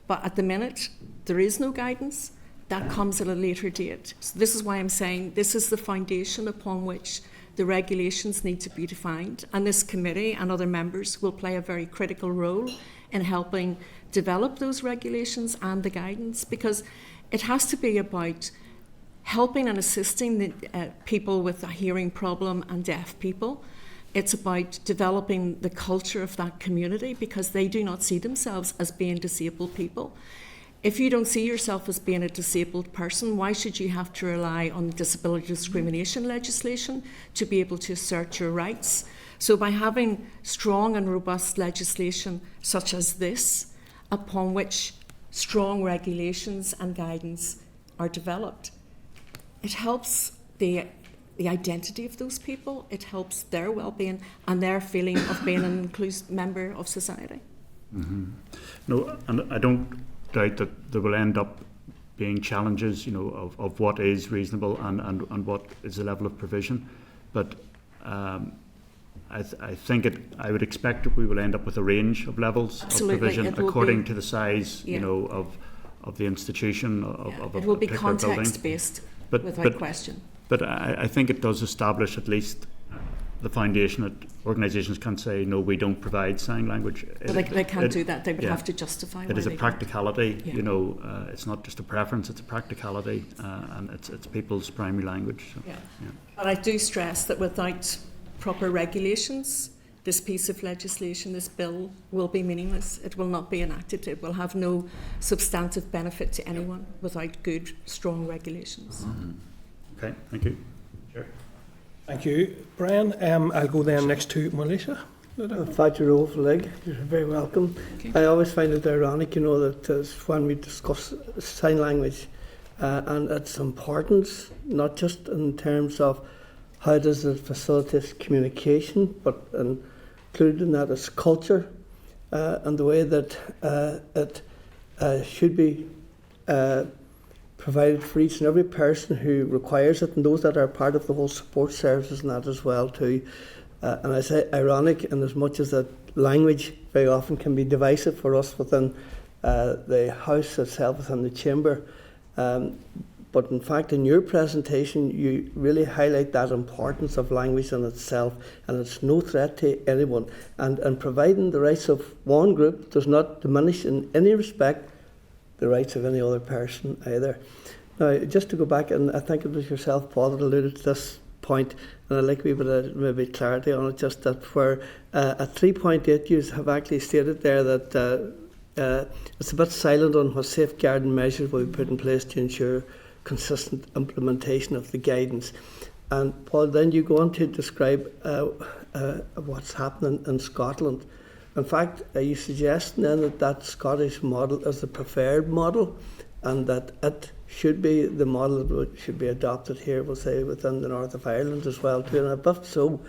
But at the minute, there is no guidance. That comes at a later date. So this is why I'm saying this is the foundation upon which the regulations need to be defined, and this committee and other members will play a very critical role in helping develop those regulations and the guidance, because it has to be about helping and assisting the people with a hearing problem and deaf people. It's about developing the culture of that community, because they do not see themselves as being disabled people. If you don't see yourself as being a disabled person, why should you have to rely on disability discrimination legislation to be able to assert your rights? So by having strong and robust legislation such as this, upon which strong regulations and guidance are developed, it helps the identity of those people, it helps their well-being and their feeling of being an inclusive member of society. Mm-hmm. No, and I don't doubt that there will end up being challenges, of what is reasonable and what is the level of provision. But I would expect that we will end up with a range of levels Absolutely. of provision according to the size, Yeah. of the institution of It will be a particular building. context-based, without question. But I think it does establish at least the foundation that organisations can say, no, we don't provide sign language. But they can't do that. They would have to justify why it is a they practicality, Yeah. it's not just a preference, it's a practicality, and it's people's primary language. So, Yeah. But I do stress that without proper regulations, this piece of legislation, this bill, will be meaningless. It will not be enacted. It will have no substantive benefit to anyone without good, strong regulations. Mm-hmm. Okay, thank you. Sure. Thank you, Brian. I'll go then next to Melissa. Fadger Overleg, you're very welcome. Okay. I always find it ironic, that when we discuss sign language and its importance, not just in terms of how does it facilitate communication, but included in that is culture and the way that it should be provided for each and every person who requires it, and those that are part of the whole support services and that as well too. And I say ironic in as much as that language very often can be divisive for us within the house itself, within the chamber. But in fact, in your presentation, you really highlight that importance of language in itself, and it's no threat to anyone. And providing the rights of one group does not diminish in any respect the rights of any other person either. Now, just to go back, and I think it was yourself, Paul, that alluded to this point, and I'd like a wee bit of maybe clarity on it, just that where at 3.8 you have actually stated there that it's a bit silent on what safeguarding measures will be put in place to ensure consistent implementation of the guidance. And Paul, then you go on to describe what's happening in Scotland. In fact, are you suggesting then that Scottish model is the preferred model, and that it should be the model that should be adopted here, we'll say, within the north of Ireland as well too? And if so,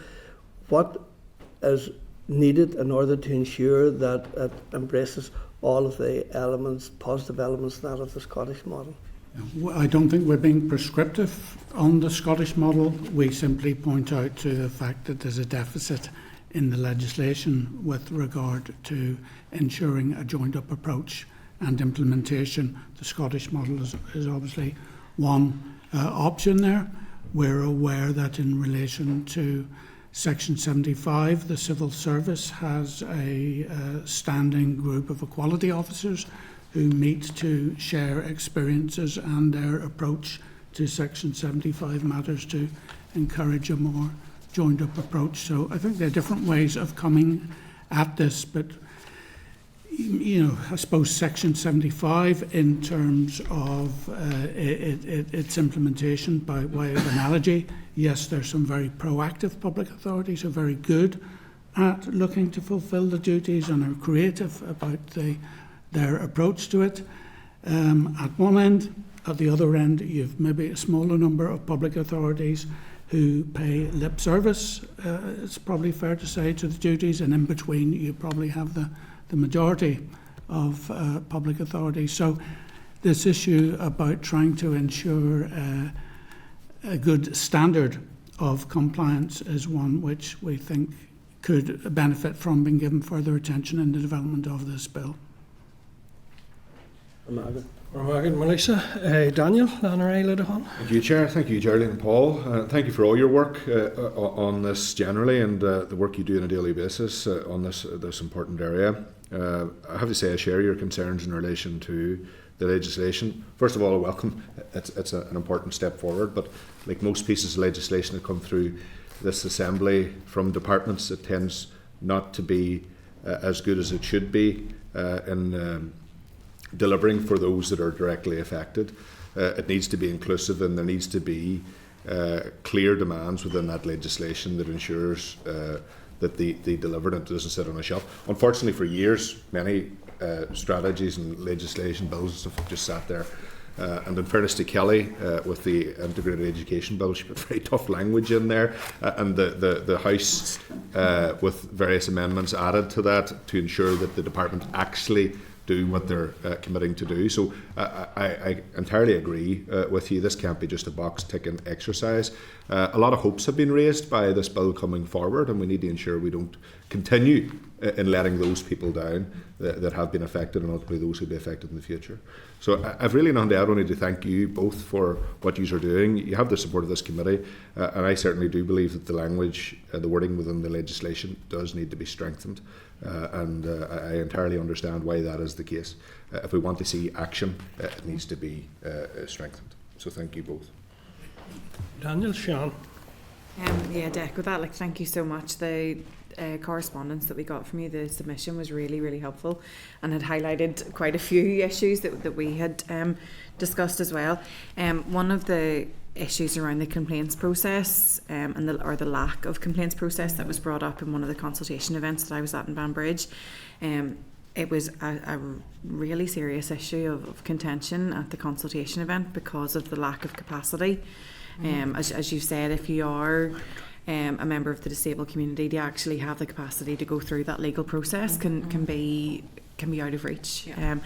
what is needed in order to ensure that it embraces all of the elements, positive elements, that of the Scottish model? I don't think we're being prescriptive on the Scottish model. We simply point out to the fact that there's a deficit in the legislation with regard to ensuring a joined-up approach and implementation. The Scottish model is obviously one option there. We're aware that in relation to Section 75, the Civil Service has a standing group of equality officers who meet to share experiences and their approach to Section 75 matters to encourage a more joined-up approach. So I think there are different ways of coming at this, but I suppose Section 75, in terms of its implementation by way of analogy, yes, there's some very proactive public authorities who are very good at looking to fulfil the duties and are creative about their approach to it. At one end, at the other end, you've maybe a smaller number of public authorities who pay lip service, it's probably fair to say, to the duties, and in between you probably have the majority of public authorities. So this issue about trying to ensure a good standard of compliance is one which we think could benefit from being given further attention in the development of this bill. Good, Melissa. Daniel, Lanneray, Lidahan. Thank you, Chair. Thank you, Geraldine and Paul. Thank you for all your work on this generally and the work you do on a daily basis on this important area. I have to say I share your concerns in relation to the legislation. First of all, I welcome it's an important step forward, but like most pieces of legislation that come through this assembly from departments, it tends not to be as good as it should be in delivering for those that are directly affected. It needs to be inclusive, and there needs to be clear demands within that legislation that ensures that they deliver and it doesn't sit on a shelf. Unfortunately, for years, many strategies and legislation bills have just sat there. And in fairness to Kelly, with the integrated education bill, she put very tough language in there, and the House, with various amendments added to that to ensure that the department actually do what they're committing to do. So I entirely agree with you. This can't be just a box ticking exercise. A lot of hopes have been raised by this bill coming forward, and we need to ensure we don't continue in letting those people down that have been affected, and ultimately those who will be affected in the future. So I've really nothing to add, only to thank you both for what you are doing. You have the support of this committee, and I certainly do believe that the language, the wording within the legislation does need to be strengthened. And I entirely understand why that is the case. If we want to see action, it needs to be strengthened. So thank you both. Daniel, Sean. Yeah, to echo that, thank you so much. The correspondence that we got from you, the submission was really, really helpful and had highlighted quite a few issues that we had discussed as well. One of the issues around the complaints process and the lack of complaints process that was brought up in one of the consultation events that I was at in Banbridge. It was a really serious issue of contention at the consultation event because of the lack of capacity. As you said, if you are a member of the disabled community, to actually have the capacity to go through that legal process can be out of reach. Yeah.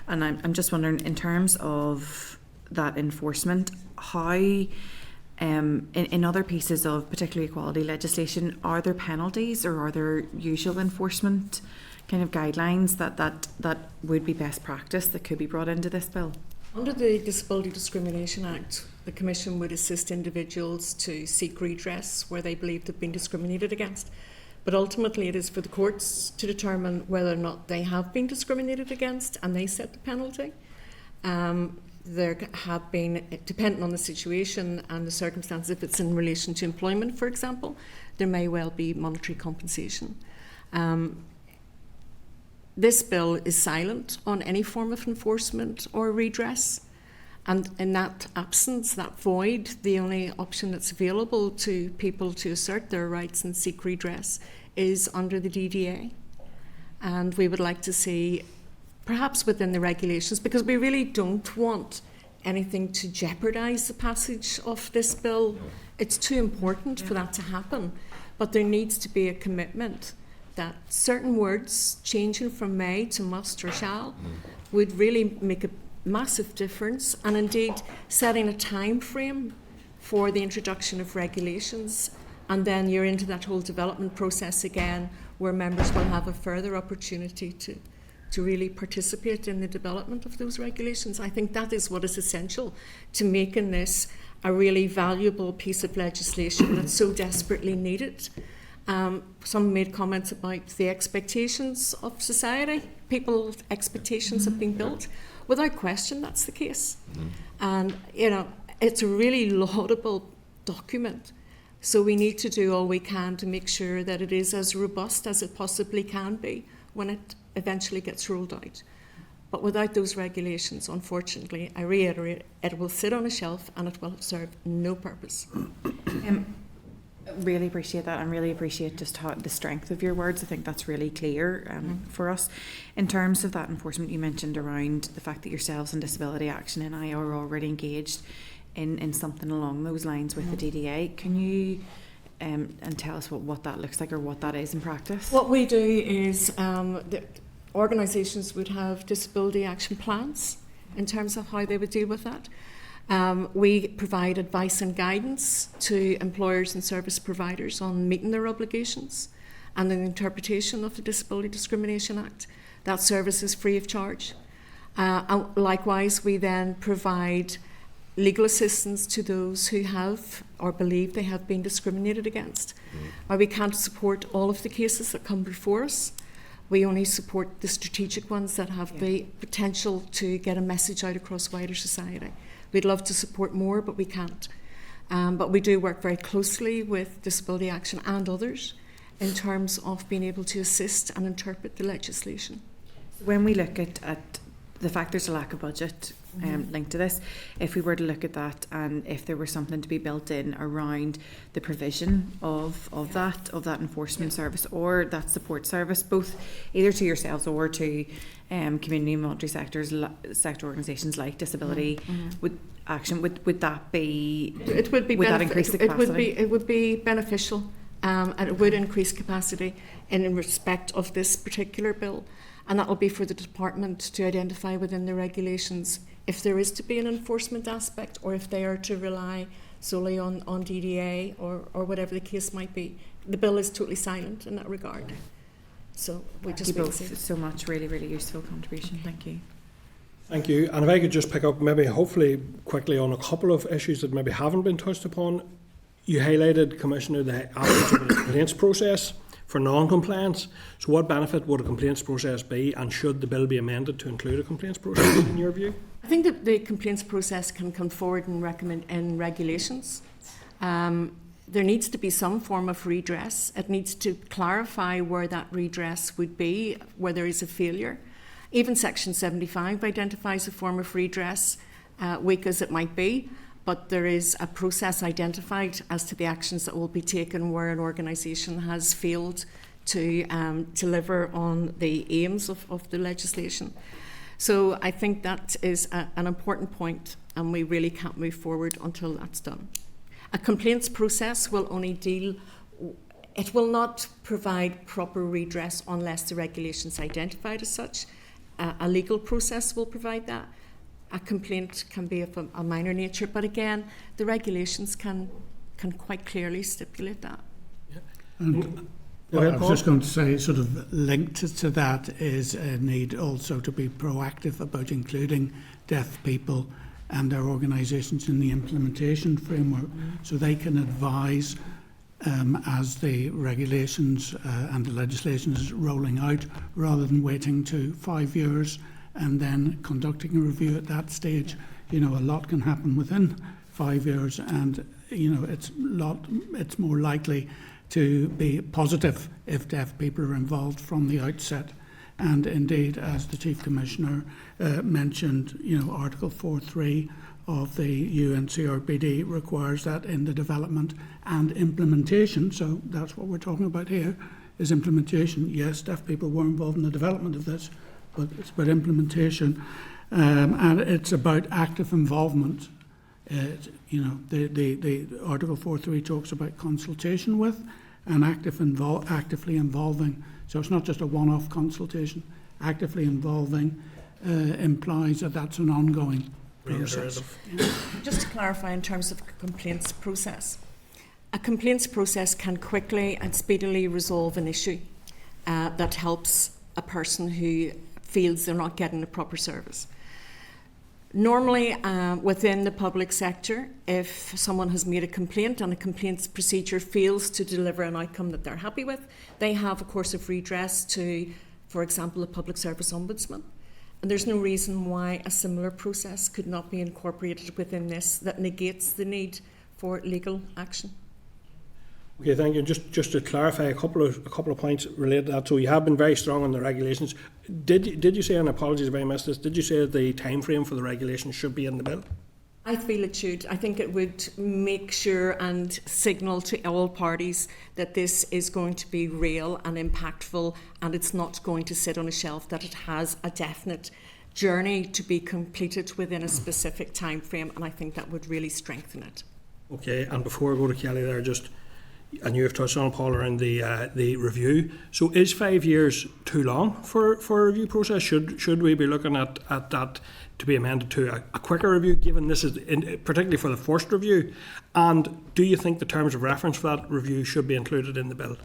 And I'm just wondering, in terms of that enforcement, how in other pieces of particularly equality legislation, are there penalties or are there usual enforcement kind of guidelines that would be best practice that could be brought into this bill? Under the Disability Discrimination Act, the Commission would assist individuals to seek redress where they believe they've been discriminated against. But ultimately it is for the courts to determine whether or not they have been discriminated against, and they set the penalty. There have been, depending on the situation and the circumstances, if it's in relation to employment, for example, there may well be monetary compensation. This bill is silent on any form of enforcement or redress, and in that absence, that void, the only option that's available to people to assert their rights and seek redress is under the DDA. And we would like to see, perhaps within the regulations, because we really don't want anything to jeopardise the passage of this bill. It's too important for that to happen, but there needs to be a commitment that certain words changing from may to must or shall would really make a massive difference, and indeed setting a time frame for the introduction of regulations, and then you're into that whole development process again where members will have a further opportunity to really participate in the development of those regulations. I think that is what is essential to making this a really valuable piece of legislation that's so desperately needed. Some made comments about the expectations of society. People's expectations have been built. Without question, that's the case. And, it's a really laudable document. So we need to do all we can to make sure that it is as robust as it possibly can be when it eventually gets rolled out. But without those regulations, unfortunately, I reiterate, it will sit on a shelf and it will serve no purpose. Really appreciate that, and really appreciate just how the strength of your words. I think that's really clear for us. In terms of that enforcement, you mentioned around the fact that yourselves and Disability Action and I are already engaged in something along those lines with the DDA. Can you and tell us what that looks like or what that is in practice? What we do is the organisations would have disability action plans in terms of how they would deal with that. We provide advice and guidance to employers and service providers on meeting their obligations and the interpretation of the Disability Discrimination Act. That service is free of charge. And likewise, we then provide legal assistance to those who have or believe they have been discriminated against. While we can't support all of the cases that come before us, we only support the strategic ones that have the potential to get a message out across wider society. We'd love to support more, but we can't. But we do work very closely with Disability Action and others in terms of being able to assist and interpret the legislation. When we look at the fact there's a lack of budget linked to this, if we were to look at that and if there was something to be built in around the provision of that enforcement service or that support service, both either to yourselves or to community and voluntary sector organisations like Disability Action, would that be? It would be. Would that increase the capacity? It would be beneficial, and it would increase capacity in respect of this particular bill. And that will be for the department to identify within the regulations if there is to be an enforcement aspect or if they are to rely solely on DDA or whatever the case might be. The bill is totally silent in that regard. So we just Thank you both so much. Really, really useful contribution. Thank you. Thank you. And if I could just pick up maybe hopefully quickly on a couple of issues that maybe haven't been touched upon. You highlighted, Commissioner, the absence of a complaints process for non-compliance. So what benefit would a complaints process be, and should the bill be amended to include a complaints process in your view? I think that the complaints process can come forward and recommend in regulations. There needs to be some form of redress. It needs to clarify where that redress would be, where there is a failure. Even Section 75 identifies a form of redress, weak as it might be, but there is a process identified as to the actions that will be taken where an organisation has failed to deliver on the aims of the legislation. So I think that is an important point, and we really can't move forward until that's done. A complaints process will only it will not provide proper redress unless the regulations identified as such. A legal process will provide that. A complaint can be of a minor nature, but again, the regulations can quite clearly stipulate that. Go ahead, I was just going to say, sort of linked to that is a need also to be proactive about including deaf people and their organisations in the implementation framework, so they can advise as the regulations and the legislation is rolling out, rather than waiting to 5 years and then conducting a review at that stage. You know, a lot can happen within 5 years, and you know it's more likely to be positive if deaf people are involved from the outset. And indeed, as the Chief Commissioner mentioned, you know, Article 4.3 of the UNCRPD requires that in the development and implementation. So that's what we're talking about here, is implementation. Yes, deaf people were involved in the development of this, but it's about implementation, and it's about active involvement. You know, the Article 4.3 talks about consultation with and actively involving. So it's not just a one-off consultation. Actively involving implies that that's an ongoing process. Just to clarify in terms of complaints process, a complaints process can quickly and speedily resolve an issue that helps a person who feels they're not getting a proper service. Normally, within the public sector, if someone has made a complaint and a complaints procedure fails to deliver an outcome that they're happy with, they have a course of redress to, for example, a public service ombudsman. And there's no reason why a similar process could not be incorporated within this that negates the need for legal action. Okay, thank you. Just to clarify a couple of points related to that. So you have been very strong on the regulations. Did you say, and apologies if I missed this, did you say that the time frame for the regulations should be in the bill? I feel it should. I think it would make sure and signal to all parties that this is going to be real and impactful, and it's not going to sit on a shelf, that it has a definite journey to be completed within a specific time frame, and I think that would really strengthen it. Okay, and before I go to Kelly there, and you have touched on, Paul, around the review. So is 5 years too long for a review process? Should we be looking at that to be amended to a quicker review, given this is particularly for the first review? And do you think the terms of reference for that review should be included in the bill?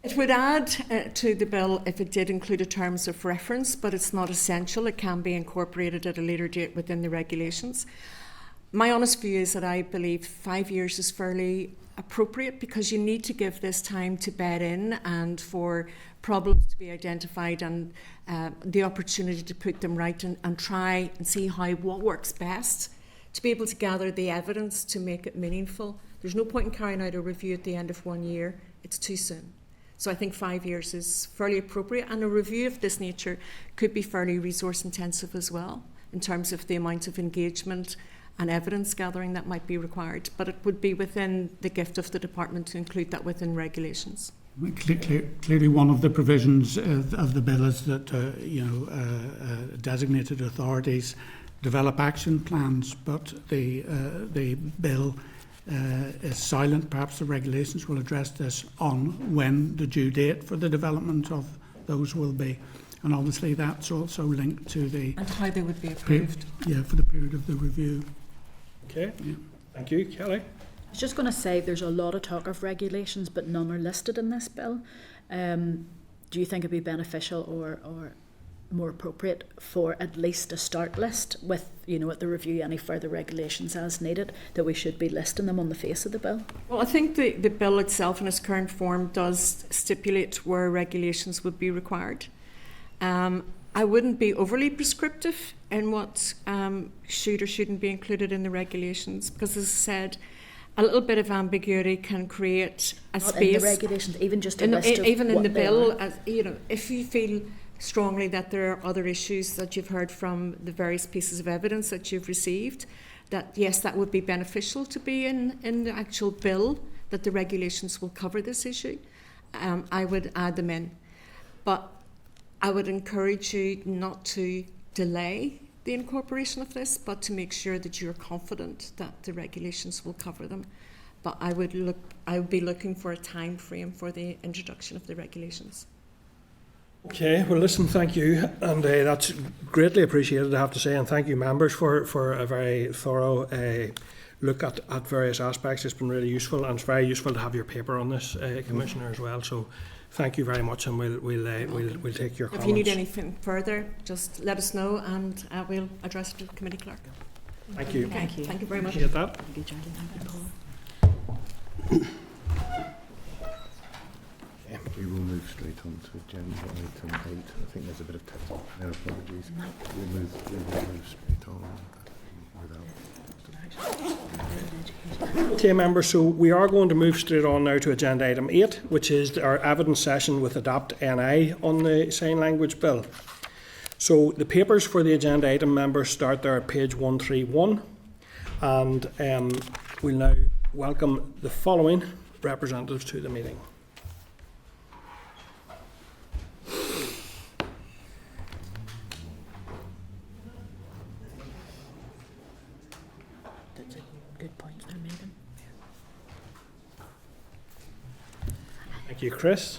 It would add to the bill if it did include a terms of reference, but it's not essential. It can be incorporated at a later date within the regulations. My honest view is that I believe 5 years is fairly appropriate, because you need to give this time to bed in and for problems to be identified and the opportunity to put them right and try and see what works best, to be able to gather the evidence to make it meaningful. There's no point in carrying out a review at the end of 1 year. It's too soon. So I think 5 years is fairly appropriate, and a review of this nature could be fairly resource intensive as well, in terms of the amount of engagement and evidence gathering that might be required. But it would be within the gift of the department to include that within regulations. Clearly, one of the provisions of the bill is that designated authorities develop action plans, but the bill is silent. Perhaps the regulations will address this on when the due date for the development of those will be, and obviously that's also linked to the and how they would be approved. For the period of the review. Okay, thank you, Kelly. I was just going to say there's a lot of talk of regulations, but none are listed in this bill. Do you think it'd be beneficial or more appropriate for at least a start list with, at the review, any further regulations as needed, that we should be listing them on the face of the bill? Well, I think the bill itself in its current form does stipulate where regulations would be required. I wouldn't be overly prescriptive in what should or shouldn't be included in the regulations, because, as I said, a little bit of ambiguity can create a Not space. in the regulations, even just a list of even in what the they bill, are. if you feel strongly that there are other issues that you've heard from the various pieces of evidence that you've received, that yes, that would be beneficial to be in the actual bill, that the regulations will cover this issue, I would add them in. But I would encourage you not to delay the incorporation of this, but to make sure that you're confident that the regulations will cover them. But I would be looking for a time frame for the introduction of the regulations. Okay, well listen, thank you, and that's greatly appreciated, I have to say, and thank you members for a very thorough look at various aspects. It's been really useful, and it's very useful to have your paper on this, Commissioner, as well, so thank you very much, and we'll take your comments. If you need anything further, just let us know, and we'll address it to the committee clerk. Thank you. Thank you very much. Appreciate that. We will move straight on to agenda item 8. I think there's a bit of technical apologies. We'll move straight on without. Okay, members, so we are going to move straight on now to agenda item 8, which is our evidence session with Adapt NI on the sign language bill. So the papers for the agenda item, members, start there at page 131, and we'll now welcome the following representatives to the meeting. Good points they're making. Thank you, Chris.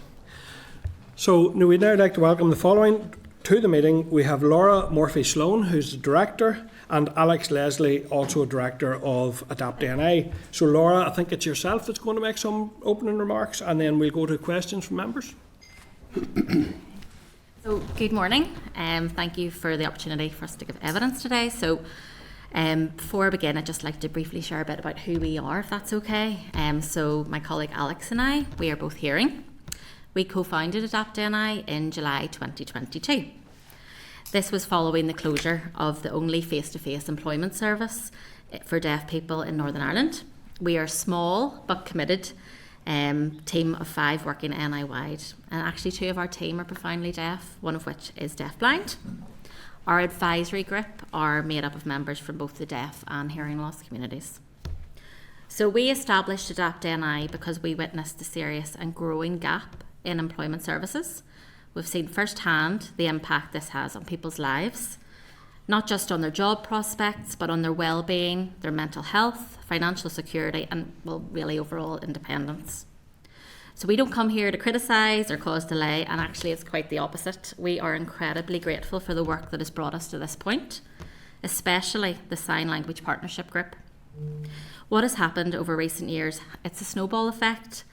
So we'd now like to welcome the following to the meeting. We have Laura Murphy-Sloan, who's the Director, and Alex Leslie, also a Director of Adapt NI. So Laura, I think it's yourself that's going to make some opening remarks, and then we'll go to questions from members. So good morning. Thank you for the opportunity for us to give evidence today. So before I begin, I'd just like to briefly share a bit about who we are, if that's okay. So my colleague Alex and I, we are both hearing. We co-founded Adapt NI in July 2022. This was following the closure of the only face-to-face employment service for deaf people in Northern Ireland. We are a small but committed team of 5 working NI-wide, and actually 2 of our team are profoundly deaf, one of which is deafblind. Our advisory group are made up of members from both the deaf and hearing loss communities. So we established Adapt NI because we witnessed the serious and growing gap in employment services. We've seen firsthand the impact this has on people's lives, not just on their job prospects, but on their well-being, their mental health, financial security, and, well, really overall independence. So we don't come here to criticise or cause delay, and actually it's quite the opposite. We are incredibly grateful for the work that has brought us to this point, especially the Sign Language Partnership Group. What has happened over recent years, it's a snowball effect.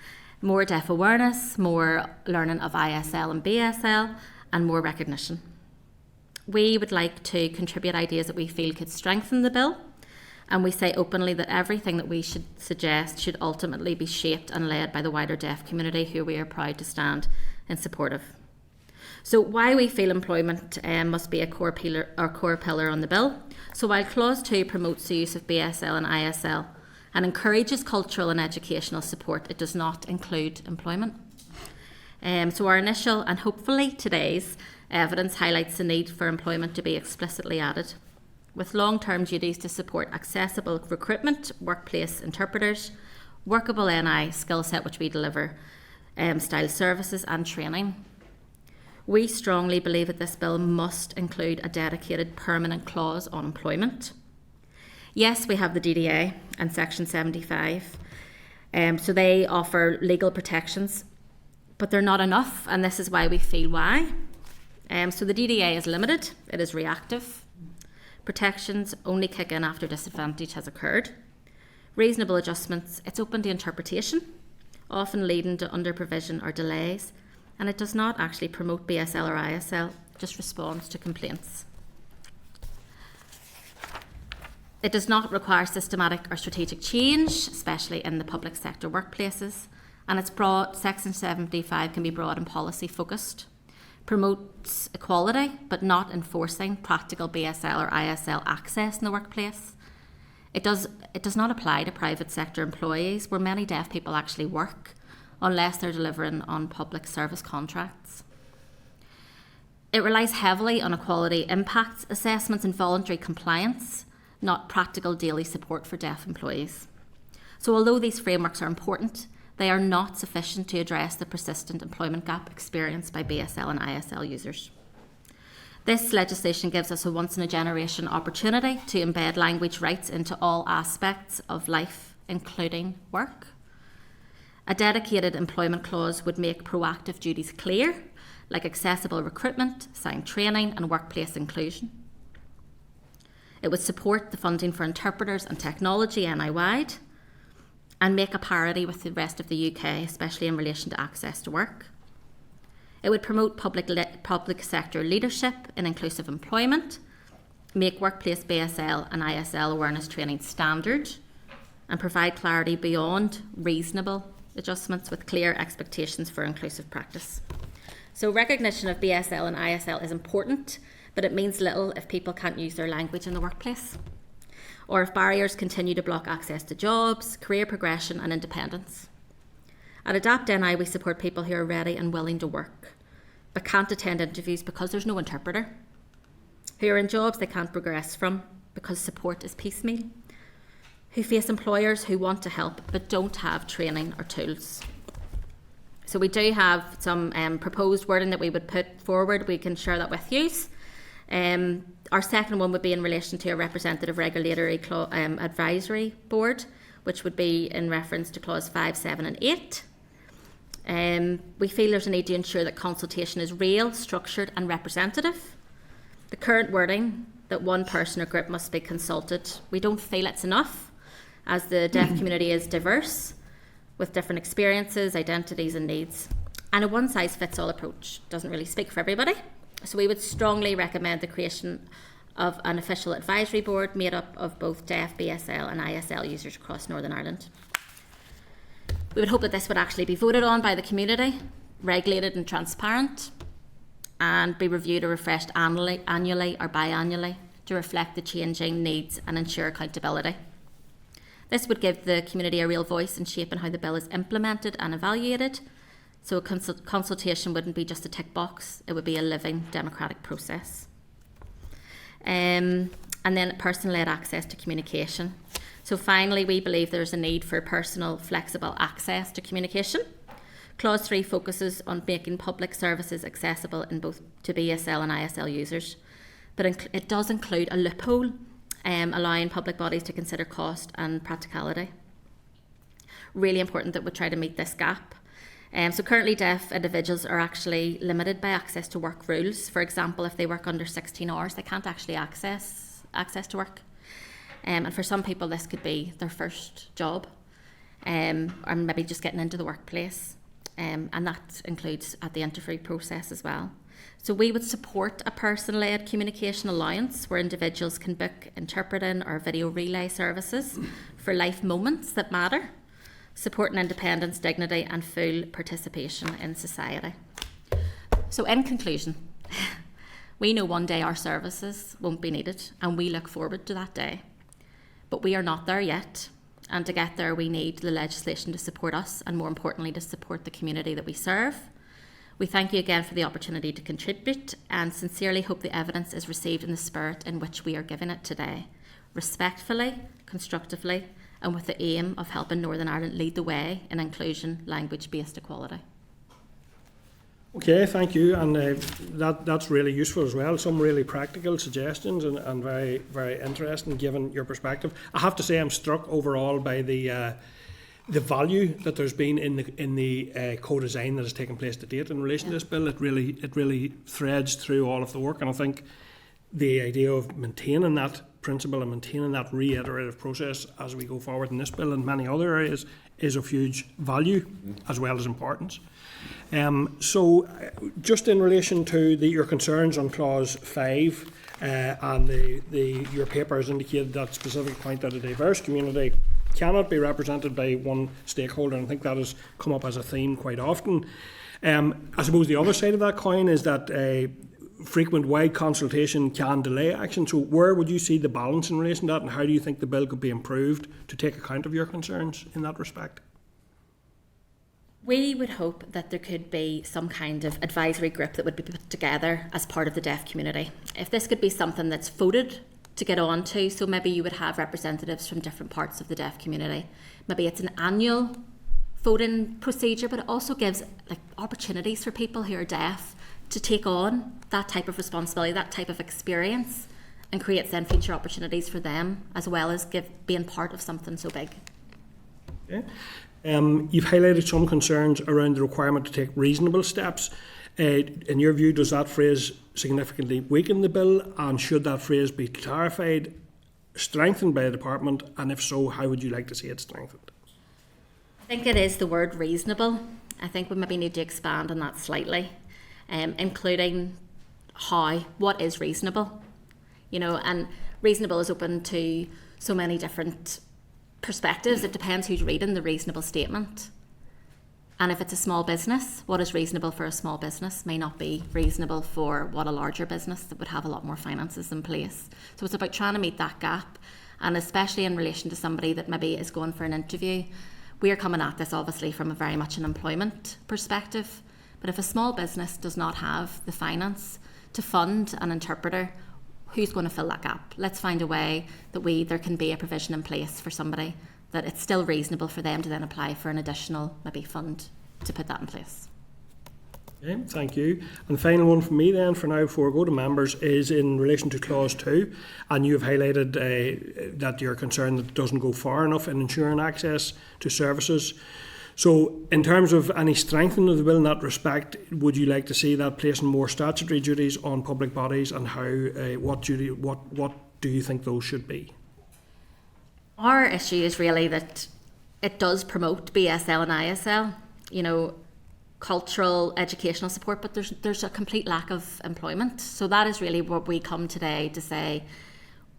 more deaf awareness, more learning of ISL and BSL, and more recognition. We would like to contribute ideas that we feel could strengthen the bill, and we say openly that everything that we should suggest should ultimately be shaped and led by the wider deaf community, who we are proud to stand in support of. So why we feel employment must be a core pillar on the bill. So while Clause 2 promotes the use of BSL and ISL and encourages cultural and educational support, it does not include employment. So our initial and hopefully today's evidence highlights the need for employment to be explicitly added, with long-term duties to support accessible recruitment, workplace interpreters, workable NI skill set which we deliver, style services and training. We strongly believe that this bill must include a dedicated permanent clause on employment. Yes, we have the DDA and Section 75, so they offer legal protections, but they're not enough, and this is why we feel why. So the DDA is limited, it is reactive. Protections only kick in after disadvantage has occurred. Reasonable adjustments, it's open to interpretation, often leading to under-provision or delays, and it does not actually promote BSL or ISL, just responds to complaints. It does not require systematic or strategic change, especially in the public sector workplaces, and it's broad. Section 75 can be broad and policy focused, promotes equality but not enforcing practical BSL or ISL access in the workplace. It does not apply to private sector employees where many deaf people actually work, unless they're delivering on public service contracts. It relies heavily on equality impacts assessments and voluntary compliance, not practical daily support for deaf employees. So although these frameworks are important, they are not sufficient to address the persistent employment gap experienced by BSL and ISL users. This legislation gives us a once-in-a-generation opportunity to embed language rights into all aspects of life, including work. A dedicated employment clause would make proactive duties clear, like accessible recruitment, signed training, and workplace inclusion. It would support the funding for interpreters and technology NI-wide, and make a parity with the rest of the UK, especially in relation to access to work. It would promote public sector leadership in inclusive employment, make workplace BSL and ISL awareness training standard, and provide clarity beyond reasonable adjustments with clear expectations for inclusive practice. So recognition of BSL and ISL is important, but it means little if people can't use their language in the workplace, or if barriers continue to block access to jobs, career progression and independence. At Adapt NI, we support people who are ready and willing to work, but can't attend interviews because there's no interpreter, who are in jobs they can't progress from because support is piecemeal, who face employers who want to help but don't have training or tools. So we do have some proposed wording that we would put forward. We can share that with you. Our second one would be in relation to a representative regulatory advisory board, which would be in reference to clause 5, 7 and 8. We feel there's a need to ensure that consultation is real, structured and representative. The current wording that one person or group must be consulted, we don't feel it's enough, as the deaf community is diverse, with different experiences, identities and needs. And a one-size-fits-all approach doesn't really speak for everybody. So we would strongly recommend the creation of an official advisory board made up of both deaf, BSL and ISL users across Northern Ireland. We would hope that this would actually be voted on by the community, regulated and transparent, and be reviewed or refreshed annually or biannually to reflect the changing needs and ensure accountability. This would give the community a real voice in shaping how the bill is implemented and evaluated, so a consultation wouldn't be just a tick box, it would be a living democratic process. And then person-led access to communication. So finally, we believe there's a need for personal, flexible access to communication. Clause 3 focuses on making public services accessible in both to BSL and ISL users, but it does include a loophole allowing public bodies to consider cost and practicality. Really important that we try to meet this gap. So currently deaf individuals are actually limited by access to work rules. For example, if they work under 16 hours, they can't actually access to work. And for some people, this could be their first job. and maybe just getting into the workplace. And that includes at the interview process as well. So we would support a person-led communication allowance where individuals can book interpreting or video relay services for life moments that matter, supporting independence, dignity and full participation in society. So in conclusion, we know one day our services won't be needed and we look forward to that day. But we are not there yet, and to get there we need the legislation to support us and more importantly to support the community that we serve. We thank you again for the opportunity to contribute and sincerely hope the evidence is received in the spirit in which we are giving it today, respectfully, constructively and with the aim of helping Northern Ireland lead the way in inclusion, language-based equality. Okay, thank you, and that's really useful as well. Some really practical suggestions and very, very interesting given your perspective. I have to say I'm struck overall by the value that there's been in the co-design that has taken place to date in relation to this bill. It really threads through all of the work, and I think the idea of maintaining that principle and maintaining that reiterative process as we go forward in this bill and many other areas is of huge value as well as importance. So just in relation to your concerns on clause 5 and your paper has indicated that specific point that a diverse community cannot be represented by one stakeholder, and I think that has come up as a theme quite often. I suppose the other side of that coin is that frequent wide consultation can delay action. So where would you see the balance in relation to that, and how do you think the bill could be improved to take account of your concerns in that respect? We would hope that there could be some kind of advisory group that would be put together as part of the deaf community. If this could be something that's voted to get on to, so maybe you would have representatives from different parts of the deaf community. Maybe it's an annual voting procedure, but it also gives opportunities for people who are deaf to take on that type of responsibility, that type of experience, and creates then future opportunities for them as well as being part of something so big. Okay. You've highlighted some concerns around the requirement to take reasonable steps. In your view, does that phrase significantly weaken the bill, and should that phrase be clarified, strengthened by the department, and if so, how would you like to see it strengthened? I think it is the word reasonable. I think we maybe need to expand on that slightly. Including what is reasonable, and reasonable is open to so many different perspectives. It depends who's reading the reasonable statement. And if it's a small business, what is reasonable for a small business may not be reasonable for what a larger business that would have a lot more finances in place. So it's about trying to meet that gap, and especially in relation to somebody that maybe is going for an interview. We are coming at this obviously from a very much an employment perspective. But if a small business does not have the finance to fund an interpreter, who's going to fill that gap? Let's find a way that there can be a provision in place for somebody that it's still reasonable for them to then apply for an additional maybe fund to put that in place. Okay, thank you. And the final one from me then for now before we go to members is in relation to clause 2, and you have highlighted that you're concerned that it doesn't go far enough in ensuring access to services. So in terms of any strengthening of the bill in that respect, would you like to see that placing more statutory duties on public bodies, and how what do you think those should be? Our issue is really that it does promote BSL and ISL, cultural, educational support, but there's a complete lack of employment. So that is really what we come today to say.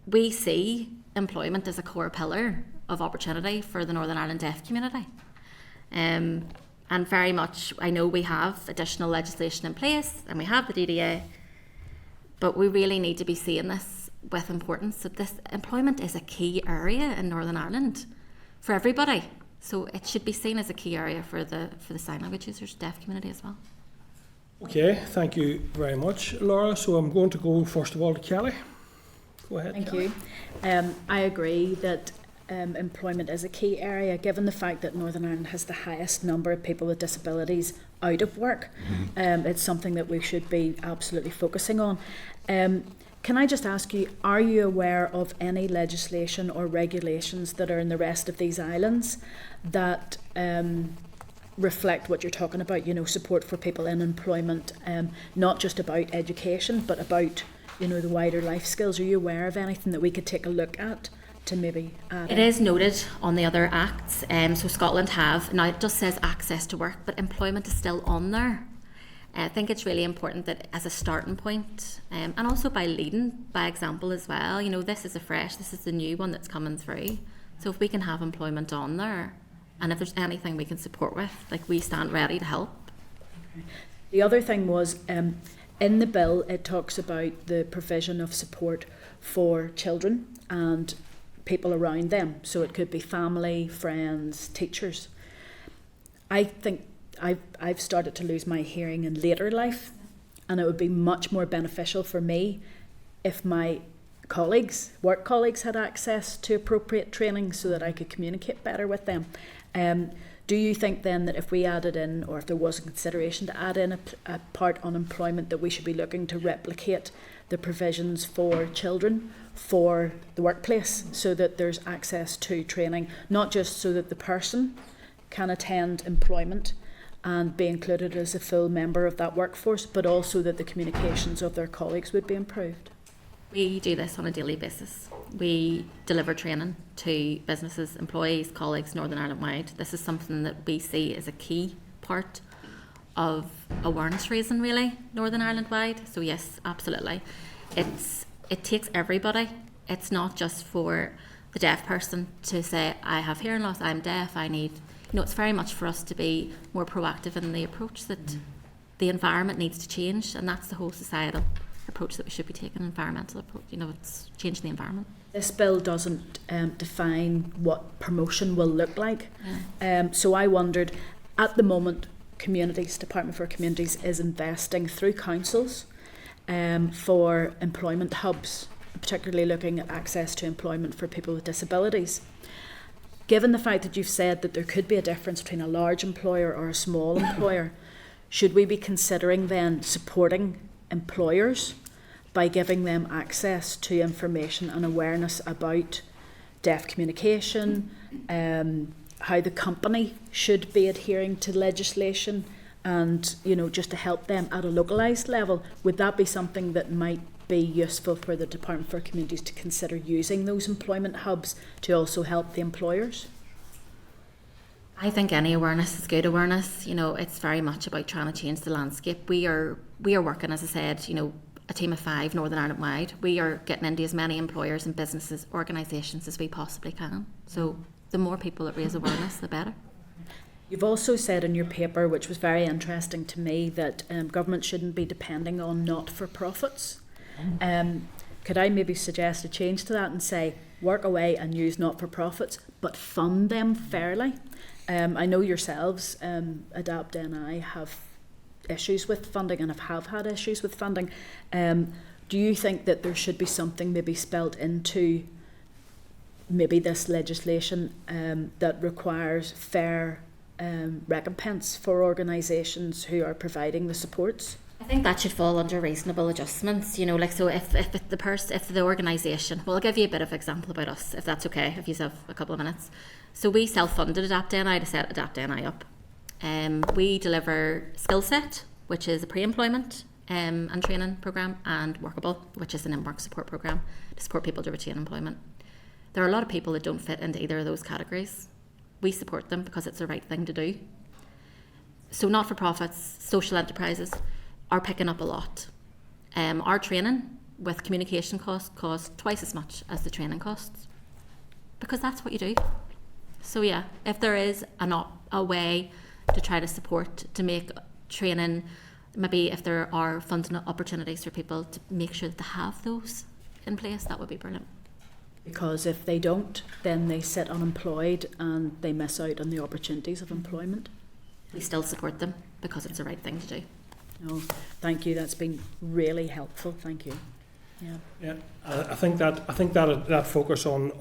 We see employment as a core pillar of opportunity for the Northern Ireland deaf community. And very much, I know we have additional legislation in place and we have the DDA, but we really need to be seeing this with importance, that this employment is a key area in Northern Ireland for everybody. So it should be seen as a key area for the sign language users, deaf community as well. Okay, thank you very much, Laura. So I'm going to go first of all to Kelly. Go ahead. Thank Kelly. you. I agree that employment is a key area, given the fact that Northern Ireland has the highest number of people with disabilities out of work. It's something that we should be absolutely focusing on. Can I just ask you, are you aware of any legislation or regulations that are in the rest of these islands that reflect what you're talking about, support for people in employment, not just about education, but about, the wider life skills? Are you aware of anything that we could take a look at to maybe add It is noted on the other acts. So Scotland have, now it just says access to work, but employment is still on there. I think it's really important that as a starting point, and also by leading by example as well, this is this is the new one that's coming through. So if we can have employment on there, and if there's anything we can support with, we stand ready to help. The other thing was, in the bill, it talks about the provision of support for children and people around them. So it could be family, friends, teachers. I think I've started to lose my hearing in later life, and it would be much more beneficial for me if my work colleagues had access to appropriate training so that I could communicate better with them. Do you think then that if we added in, or if there was a consideration to add in a part on employment, that we should be looking to replicate the provisions for children for the workplace, so that there's access to training, not just so that the person can attend employment and be included as a full member of that workforce, but also that the communications of their colleagues would be improved? We do this on a daily basis. We deliver training to businesses, employees, colleagues, Northern Ireland wide. This is something that we see as a key part of awareness raising, really, Northern Ireland wide. So yes, absolutely. It takes everybody. It's not just for the deaf person to say, I have hearing loss, I'm deaf, I need... it's very much for us to be more proactive in the approach that the environment needs to change, and that's the whole societal approach that we should be taking, environmental approach. it's changing the environment. This bill doesn't define what promotion will look like. So I wondered, at the moment, Department for Communities is investing through councils for employment hubs, particularly looking at access to employment for people with disabilities. Given the fact that you've said that there could be a difference between a large employer or a small employer, should we be considering then supporting employers by giving them access to information and awareness about deaf communication, how the company should be adhering to legislation, and just to help them at a localised level? Would that be something that might be useful for the Department for Communities to consider using those employment hubs to also help the employers? I think any awareness is good awareness. It's very much about trying to change the landscape. We are working, as I said, a team of 5 Northern Ireland wide. We are getting into as many employers and businesses, organisations as we possibly can. So the more people that raise awareness, the better. You've also said in your paper, which was very interesting to me, that government shouldn't be depending on not-for-profits. Could I maybe suggest a change to that and say, work away and use not-for-profits, but fund them fairly? I know yourselves, Adapt NI, have issues with funding and have had issues with funding. Do you think that there should be something maybe spelled into maybe this legislation that requires fair recompense for organisations who are providing the supports? I think that should fall under reasonable adjustments. So if the organisation, well, I'll give you a bit of example about us, if that's okay, if you have a couple of minutes. So we self-funded Adapt NI to set Adapt NI up. We deliver Skillset, which is a pre-employment and training programme, and Workable, which is an in-work support programme to support people to retain employment. There are a lot of people that don't fit into either of those categories. We support them because it's the right thing to do. So not-for-profits, social enterprises are picking up a lot. Our training with communication costs twice as much as the training costs, because that's what you do. So yeah, if there is a way to try to support, to make training, maybe if there are funding opportunities for people to make sure that they have those in place, that would be brilliant. Because if they don't, then they sit unemployed and they miss out on the opportunities of employment. We still support them because it's the right thing to do. No, thank you. That's been really helpful. Thank you. Yeah. I think that focus on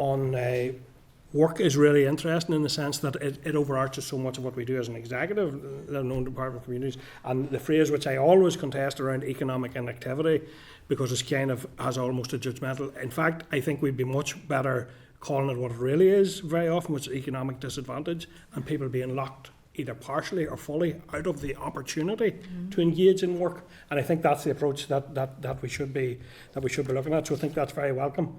work is really interesting, in the sense that it overarches so much of what we do as an executive, let alone Department of Communities. And the phrase which I always contest around economic inactivity, because it's kind of has almost a judgmental. In fact, I think we'd be much better calling it what it really is very often, which is economic disadvantage, and people being locked either partially or fully out of the opportunity to engage in work. And I think that's the approach that we should be looking at. So I think that's very welcome.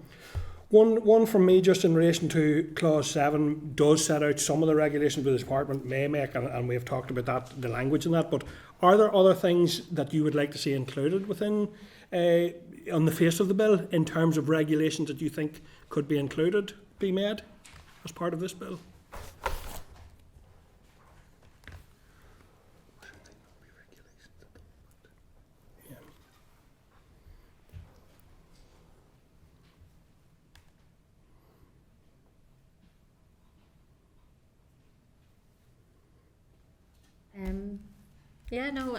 One from me, just in relation to clause 7, does set out some of the regulations the department may make, and we have talked about that, the language in that. But are there other things that you would like to see included within, on the face of the bill, in terms of regulations that you think could be included, be made as part of this bill? Yeah, no,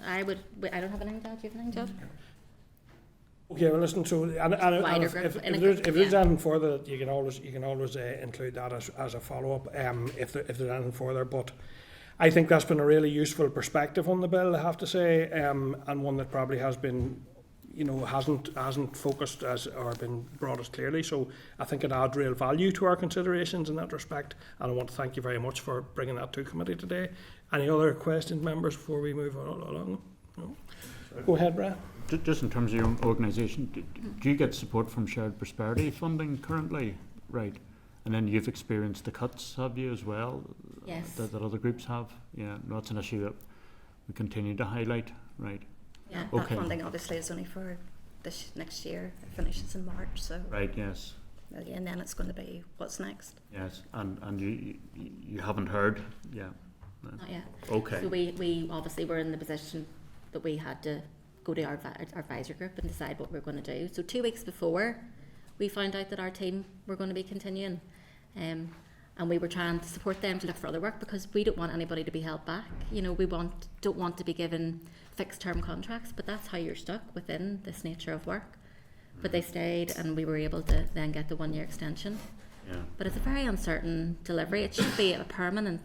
I don't have anything to add. Do you have anything to add? Okay, well, listen. So, and Wider if, group, if, in a if there's, group, if there's yeah. anything further, you can always include that as a follow up. If there's anything further, but I think that's been a really useful perspective on the bill, I have to say, and one that probably has been, hasn't focused or been brought as clearly. So I think it adds real value to our considerations in that respect, and I want to thank you very much for bringing that to committee today. Any other questions, members, before we move along? No? Go ahead, Brian. Just in terms of your own organisation, do you get support from shared prosperity funding currently? Right. And then you've experienced the cuts, have you, as well? Yes. That other groups have? Yeah, no, that's an issue that we continue to highlight. Right. Yeah, Okay. that funding obviously is only for this next year. It finishes in March, so. Right, yes. And then it's going to be what's next. Yes, and you haven't heard? Yeah. No. Not yet. Okay. So we obviously were in the position that we had to go to our advisory group and decide what we're going to do. So 2 weeks before we found out that our team were going to be continuing, and we were trying to support them to look for other work, because we don't want anybody to be held back. We don't want to be given fixed term contracts, but that's how you're stuck within this nature of work. But they stayed, and we were able to then get the 1 year extension. Yeah. But it's a very uncertain delivery. It should be a permanent.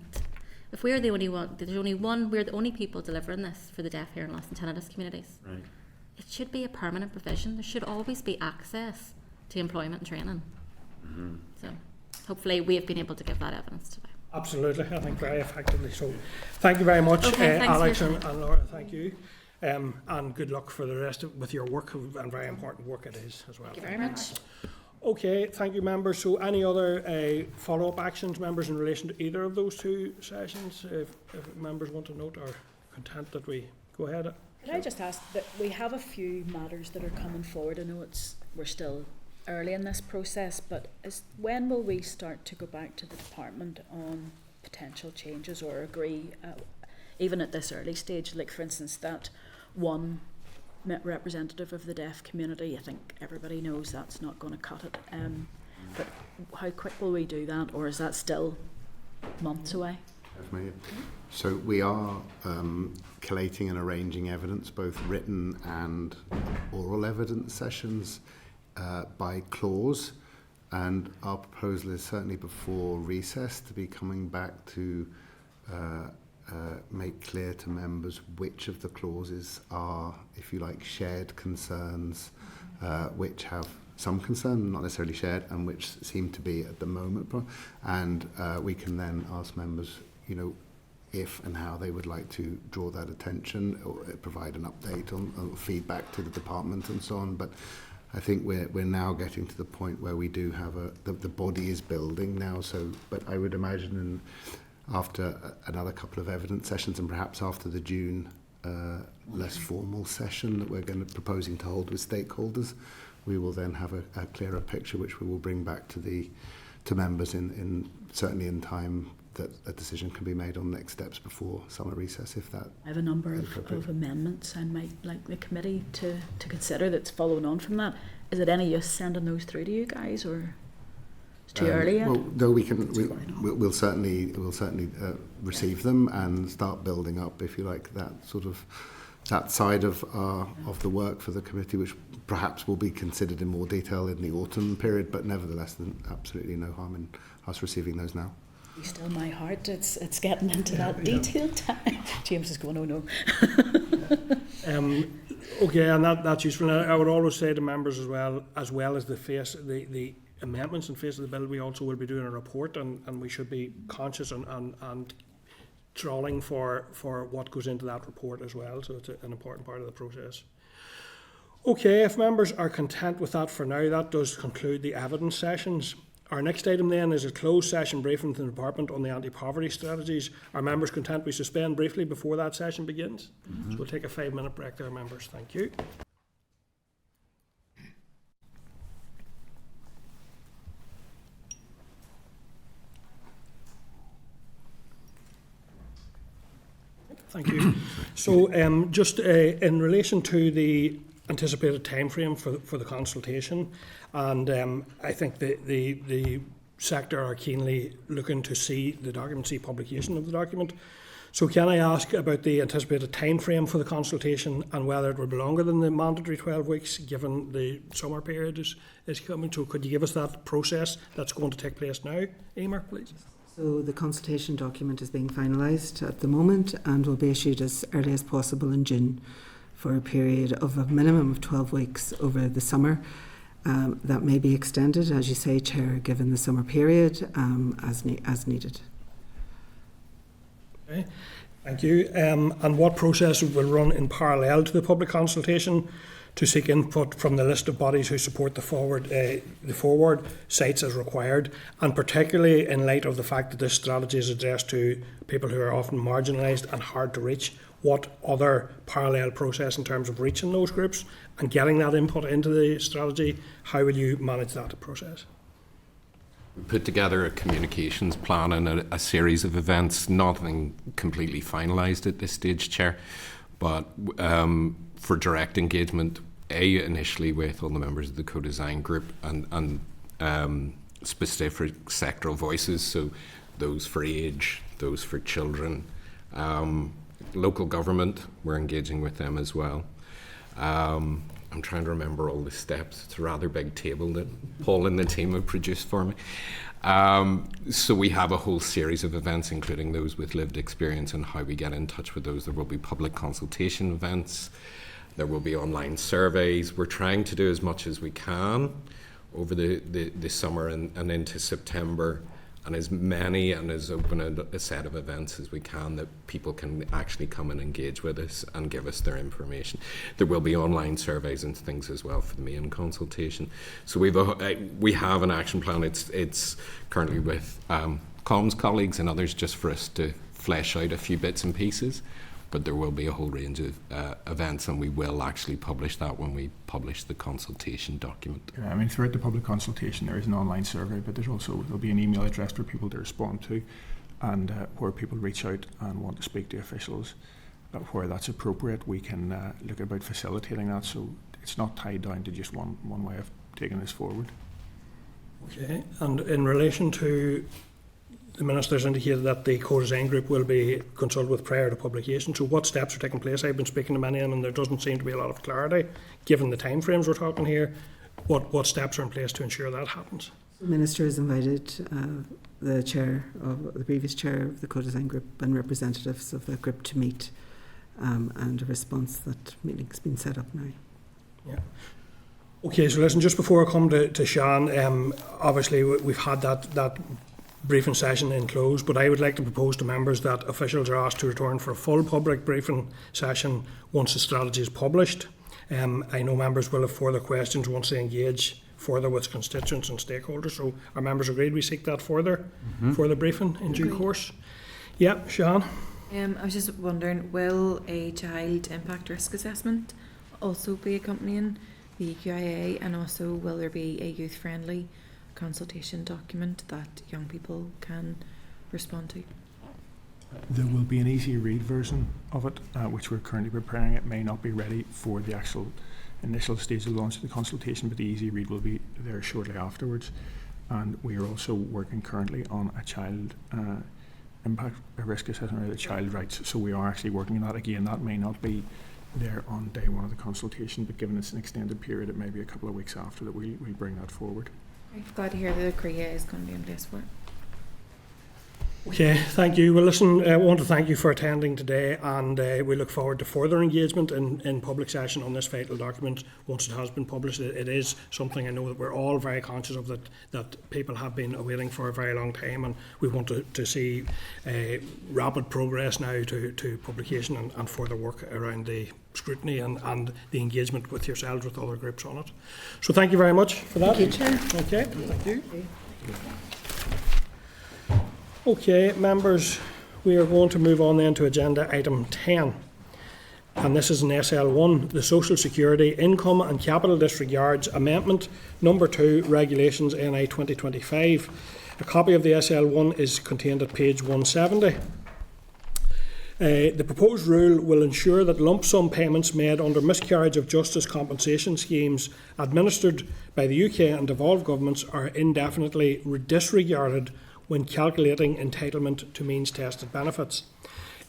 If we're the only one, we're the only people delivering this for the deaf, hearing loss and tinnitus communities. Right. It should be a permanent provision. There should always be access to employment and training. Mm-hmm. So hopefully we have been able to give that evidence today. Absolutely, I think very effectively. So thank you very much, Okay, thanks, Alex Richard. and Laura, thank you. And good luck for the rest with your work, and very important work it is as well. Thank you very much. Okay, thank you, members. So any other follow-up actions, members, in relation to either of those two sessions, if members want to note, or content that we go ahead? Can I just ask that we have a few matters that are coming forward? I know we're still early in this process, but when will we start to go back to the department on potential changes or agree, even at this early stage, like for instance that one representative of the deaf community? I think everybody knows that's not going to cut it, but how quick will we do that, or is that still months away? So we are collating and arranging evidence, both written and oral evidence sessions, by clause, and our proposal is certainly before recess to be coming back to make clear to members which of the clauses are, if you like, shared concerns, which have some concern, not necessarily shared, and which seem to be at the moment. And we can then ask members, if and how they would like to draw that attention, or provide an update on feedback to the department and so on. But I think we're now getting to the point where we do have the body is building now. So, but I would imagine after another couple of evidence sessions, and perhaps after the June less formal session that we're proposing to hold with stakeholders, we will then have a clearer picture, which we will bring back to members in certainly in time that a decision can be made on next steps before summer recess, if that. I have a number of amendments I might like the committee to consider that's following on from that. Is it any use sending those through to you guys, or it's too early yet? Well, no, we'll certainly receive them and start building up, if you like, that side of the work for the committee, which perhaps will be considered in more detail in the autumn period. But nevertheless, absolutely no harm in us receiving those now. You still my heart. It's getting into that detailed time. James is going, oh no. Okay, and that's useful. And I would always say to members as well as the amendments in face of the bill, we also will be doing a report, and we should be conscious and trawling for what goes into that report as well. So it's an important part of the process. Okay, if members are content with that for now, that does conclude the evidence sessions. Our next item then is a closed session briefing from the Department on the anti-poverty strategies. Are members content we suspend briefly before that session begins? So we'll take a 5-minute break there, members. Thank you. Thank you. So just in relation to the anticipated timeframe for the consultation, and I think the sector are keenly looking to see the document, see publication of the document. So can I ask about the anticipated timeframe for the consultation and whether it will be longer than the mandatory 12 weeks given the summer period is coming? So could you give us that process that's going to take place now, Emer, please? So the consultation document is being finalised at the moment and will be issued as early as possible in June for a period of a minimum of 12 weeks over the summer. That may be extended, as you say, Chair, given the summer period as needed. Okay, thank you. And what process will run in parallel to the public consultation to seek input from the list of bodies who support the forward sites as required, and particularly in light of the fact that this strategy is addressed to people who are often marginalised and hard to reach? What other parallel process in terms of reaching those groups and getting that input into the strategy? How will you manage that process? We put together a communications plan and a series of events, nothing completely finalised at this stage, Chair, but for direct engagement, initially with all the members of the co-design group and specific sectoral voices, so those for age, those for children, local government, we're engaging with them as well. I'm trying to remember all the steps. It's a rather big table that Paul and the team have produced for me. So we have a whole series of events, including those with lived experience and how we get in touch with those. There will be public consultation events. There will be online surveys. We're trying to do as much as we can over the summer and into September, and as many and as open a set of events as we can that people can actually come and engage with us and give us their information. There will be online surveys and things as well for the main consultation. So we have an action plan. It's currently with comms colleagues and others just for us to flesh out a few bits and pieces. But there will be a whole range of events, and we will actually publish that when we publish the consultation document. Yeah, I mean, throughout the public consultation, there is an online survey, but there'll be an email address for people to respond to, and where people reach out and want to speak to officials, where that's appropriate, we can look about facilitating that. So it's not tied down to just one way of taking this forward. Okay, and in relation to the Minister's indicated that the co-design group will be consulted with prior to publication. So what steps are taking place? I've been speaking to many of them and there doesn't seem to be a lot of clarity. Given the timeframes we're talking here, what steps are in place to ensure that happens? The Minister has invited the previous chair of the co-design group and representatives of the group to meet, and a response that meeting's been set up now. Yeah. Okay, so listen, just before I come to Sean, obviously we've had that briefing session in close, but I would like to propose to members that officials are asked to return for a full public briefing session once the strategy is published. I know members will have further questions once they engage further with constituents and stakeholders, so our members agreed we seek that further briefing in due course. Yeah, Sean? I was just wondering, will a child impact risk assessment also be accompanying the EQIA, and also will there be a youth-friendly consultation document that young people can respond to? There will be an easy read version of it, which we're currently preparing. It may not be ready for the actual initial stage of launch of the consultation, but the easy read will be there shortly afterwards. And we are also working currently on a child impact risk assessment, or the child rights. So we are actually working on that. Again, that may not be there on day one of the consultation, but given it's an extended period, it may be a couple of weeks after that we bring that forward. I'm glad to hear that the CREA is going to be in place for it. Okay, thank you. Well, listen, I want to thank you for attending today, and we look forward to further engagement in public session on this vital document once it has been published. It is something I know that we're all very conscious of, that people have been awaiting for a very long time, and we want to see rapid progress now to publication and further work around the scrutiny and the engagement with yourselves, with other groups on it. So thank you very much for that. Thank you, Chair. Okay, thank you. Okay, members, we are going to move on then to agenda item 10. And this is an SL1, the Social Security Income and Capital Disregards Amendment Number 2 Regulations NI 2025. A copy of the SL1 is contained at page 170. The proposed rule will ensure that lump sum payments made under miscarriage of justice compensation schemes administered by the UK and devolved governments are indefinitely disregarded when calculating entitlement to means-tested benefits.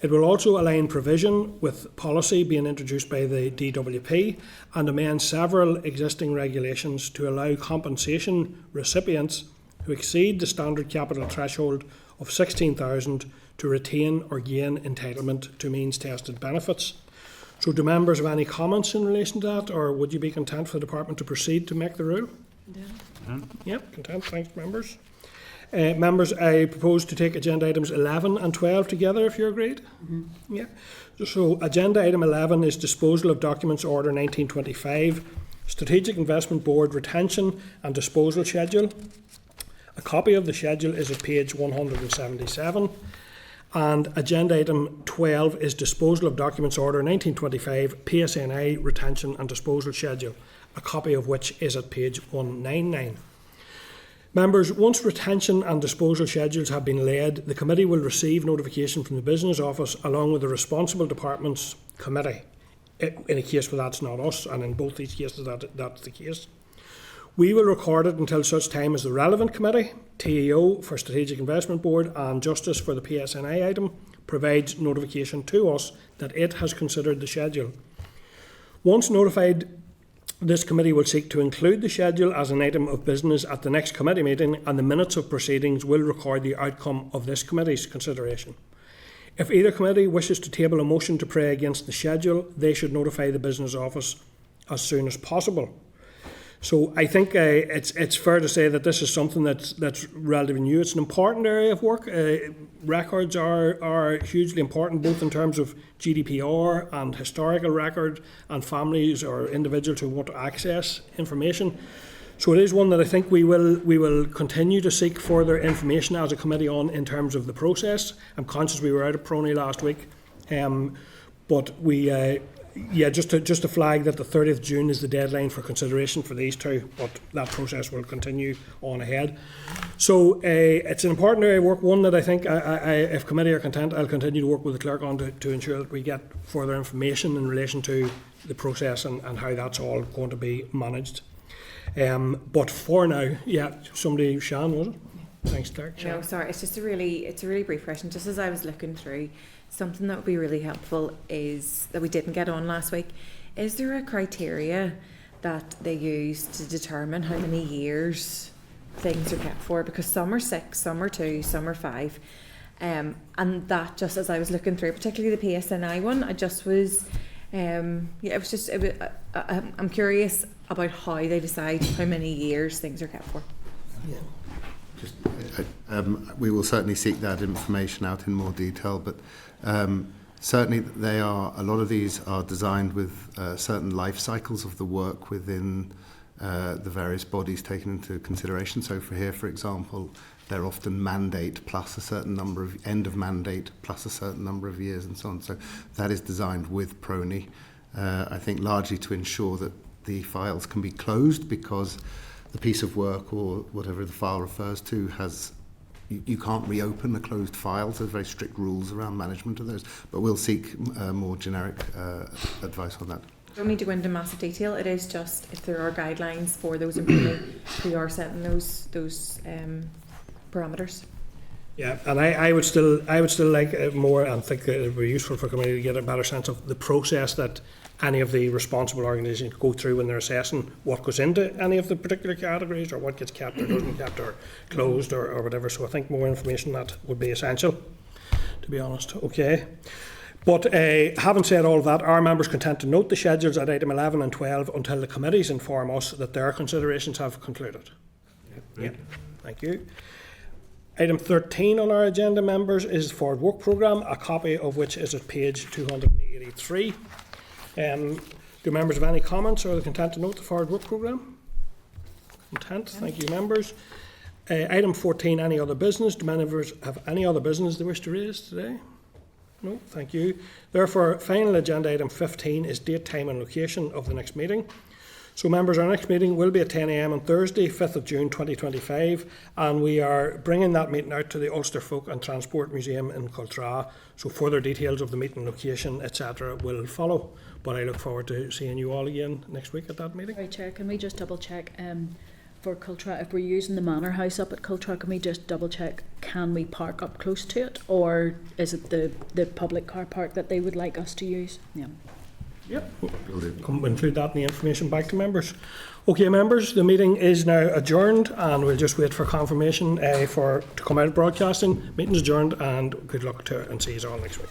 It will also align provision with policy being introduced by the DWP and amend several existing regulations to allow compensation recipients who exceed the standard capital threshold of $16,000 to retain or gain entitlement to means-tested benefits. So do members have any comments in relation to that, or would you be content for the department to proceed to make the rule? Yeah. Yep, content. Thanks, members. Members, I propose to take agenda items 11 and 12 together, if you're agreed. Yeah. So agenda item 11 is disposal of documents order 1925, Strategic Investment Board retention and disposal schedule. A copy of the schedule is at page 177. And agenda item 12 is disposal of documents order 1925, PSNI retention and disposal schedule, a copy of which is at page 199. Members, once retention and disposal schedules have been laid, the committee will receive notification from the Business Office along with the responsible department's committee, in a case where that's not us, and in both these cases that's the case. We will record it until such time as the relevant committee, TEO for Strategic Investment Board and Justice for the PSNI item, provides notification to us that it has considered the schedule. Once notified, this committee will seek to include the schedule as an item of business at the next committee meeting, and the minutes of proceedings will record the outcome of this committee's consideration. If either committee wishes to table a motion to pray against the schedule, they should notify the Business Office as soon as possible. So I think it's fair to say that this is something that's relatively new. It's an important area of work. Records are hugely important, both in terms of GDPR and historical record, and families or individuals who want to access information. So it is one that I think we will continue to seek further information as a committee on in terms of the process. I'm conscious we were out of Prony last week, but we. Just to flag that the 30th of June is the deadline for consideration for these two, but that process will continue on ahead. So it's an important area of work, one that I think, if committee are content, I'll continue to work with the clerk on to ensure that we get further information in relation to the process and how that's all going to be managed. But for now, somebody, Shan, was it? Thanks, Clerk. No, sorry, it's a really brief question. Just as I was looking through, something that would be really helpful is that we didn't get on last week. Is there a criteria that they use to determine how many years things are kept for? Because some are 6, some are 2, some are 5. And that, just as I was looking through, particularly the PSNI one, I just was, I'm curious about how they decide how many years things are kept for. Yeah. We will certainly seek that information out in more detail, but certainly a lot of these are designed with certain life cycles of the work within the various bodies taken into consideration. So for example, they're often mandate plus a certain number of end of mandate plus a certain number of years and so on. So that is designed with Prony, I think largely to ensure that the files can be closed, because the piece of work or whatever the file refers to you can't reopen a closed file. So there's very strict rules around management of those. But we'll seek more generic advice on that. Don't need to go into massive detail. It is just if there are guidelines for those employees who are setting those parameters. Yeah, and I would still like more, and think that it would be useful for community to get a better sense of the process that any of the responsible organisations go through when they're assessing what goes into any of the particular categories, or what gets kept or doesn't kept, or closed, or whatever. So I think more information on that would be essential, to be honest. Okay. But having said all of that, are members content to note the schedules at item 11 and 12 until the committees inform us that their considerations have concluded? Yeah. Thank you. Item 13 on our agenda, members, is the Forward Work Programme, a copy of which is at page 283. Do members have any comments, or are they content to note the Forward Work Programme? Content, thank you, members. Item 14, any other business. Do members have any other business they wish to raise today? No, thank you. Therefore, final agenda item 15 is date, time and location of the next meeting. So members, our next meeting will be at 10 a.m. on Thursday, 5th of June 2025, and we are bringing that meeting out to the Ulster Folk and Transport Museum in Coltra. So further details of the meeting location, etc. will follow. But I look forward to seeing you all again next week at that meeting. Right, Chair, can we just double check for Coltra, if we're using the Manor House up at Coltra, can we just double check, can we park up close to it, or is it the public car park that they would like us to use? Yeah. Yep, we'll include that in the information back to members. Okay, members, the meeting is now adjourned, and we'll just wait for confirmation to come out of broadcasting. Meeting's adjourned, and good luck to it, and see you all next week.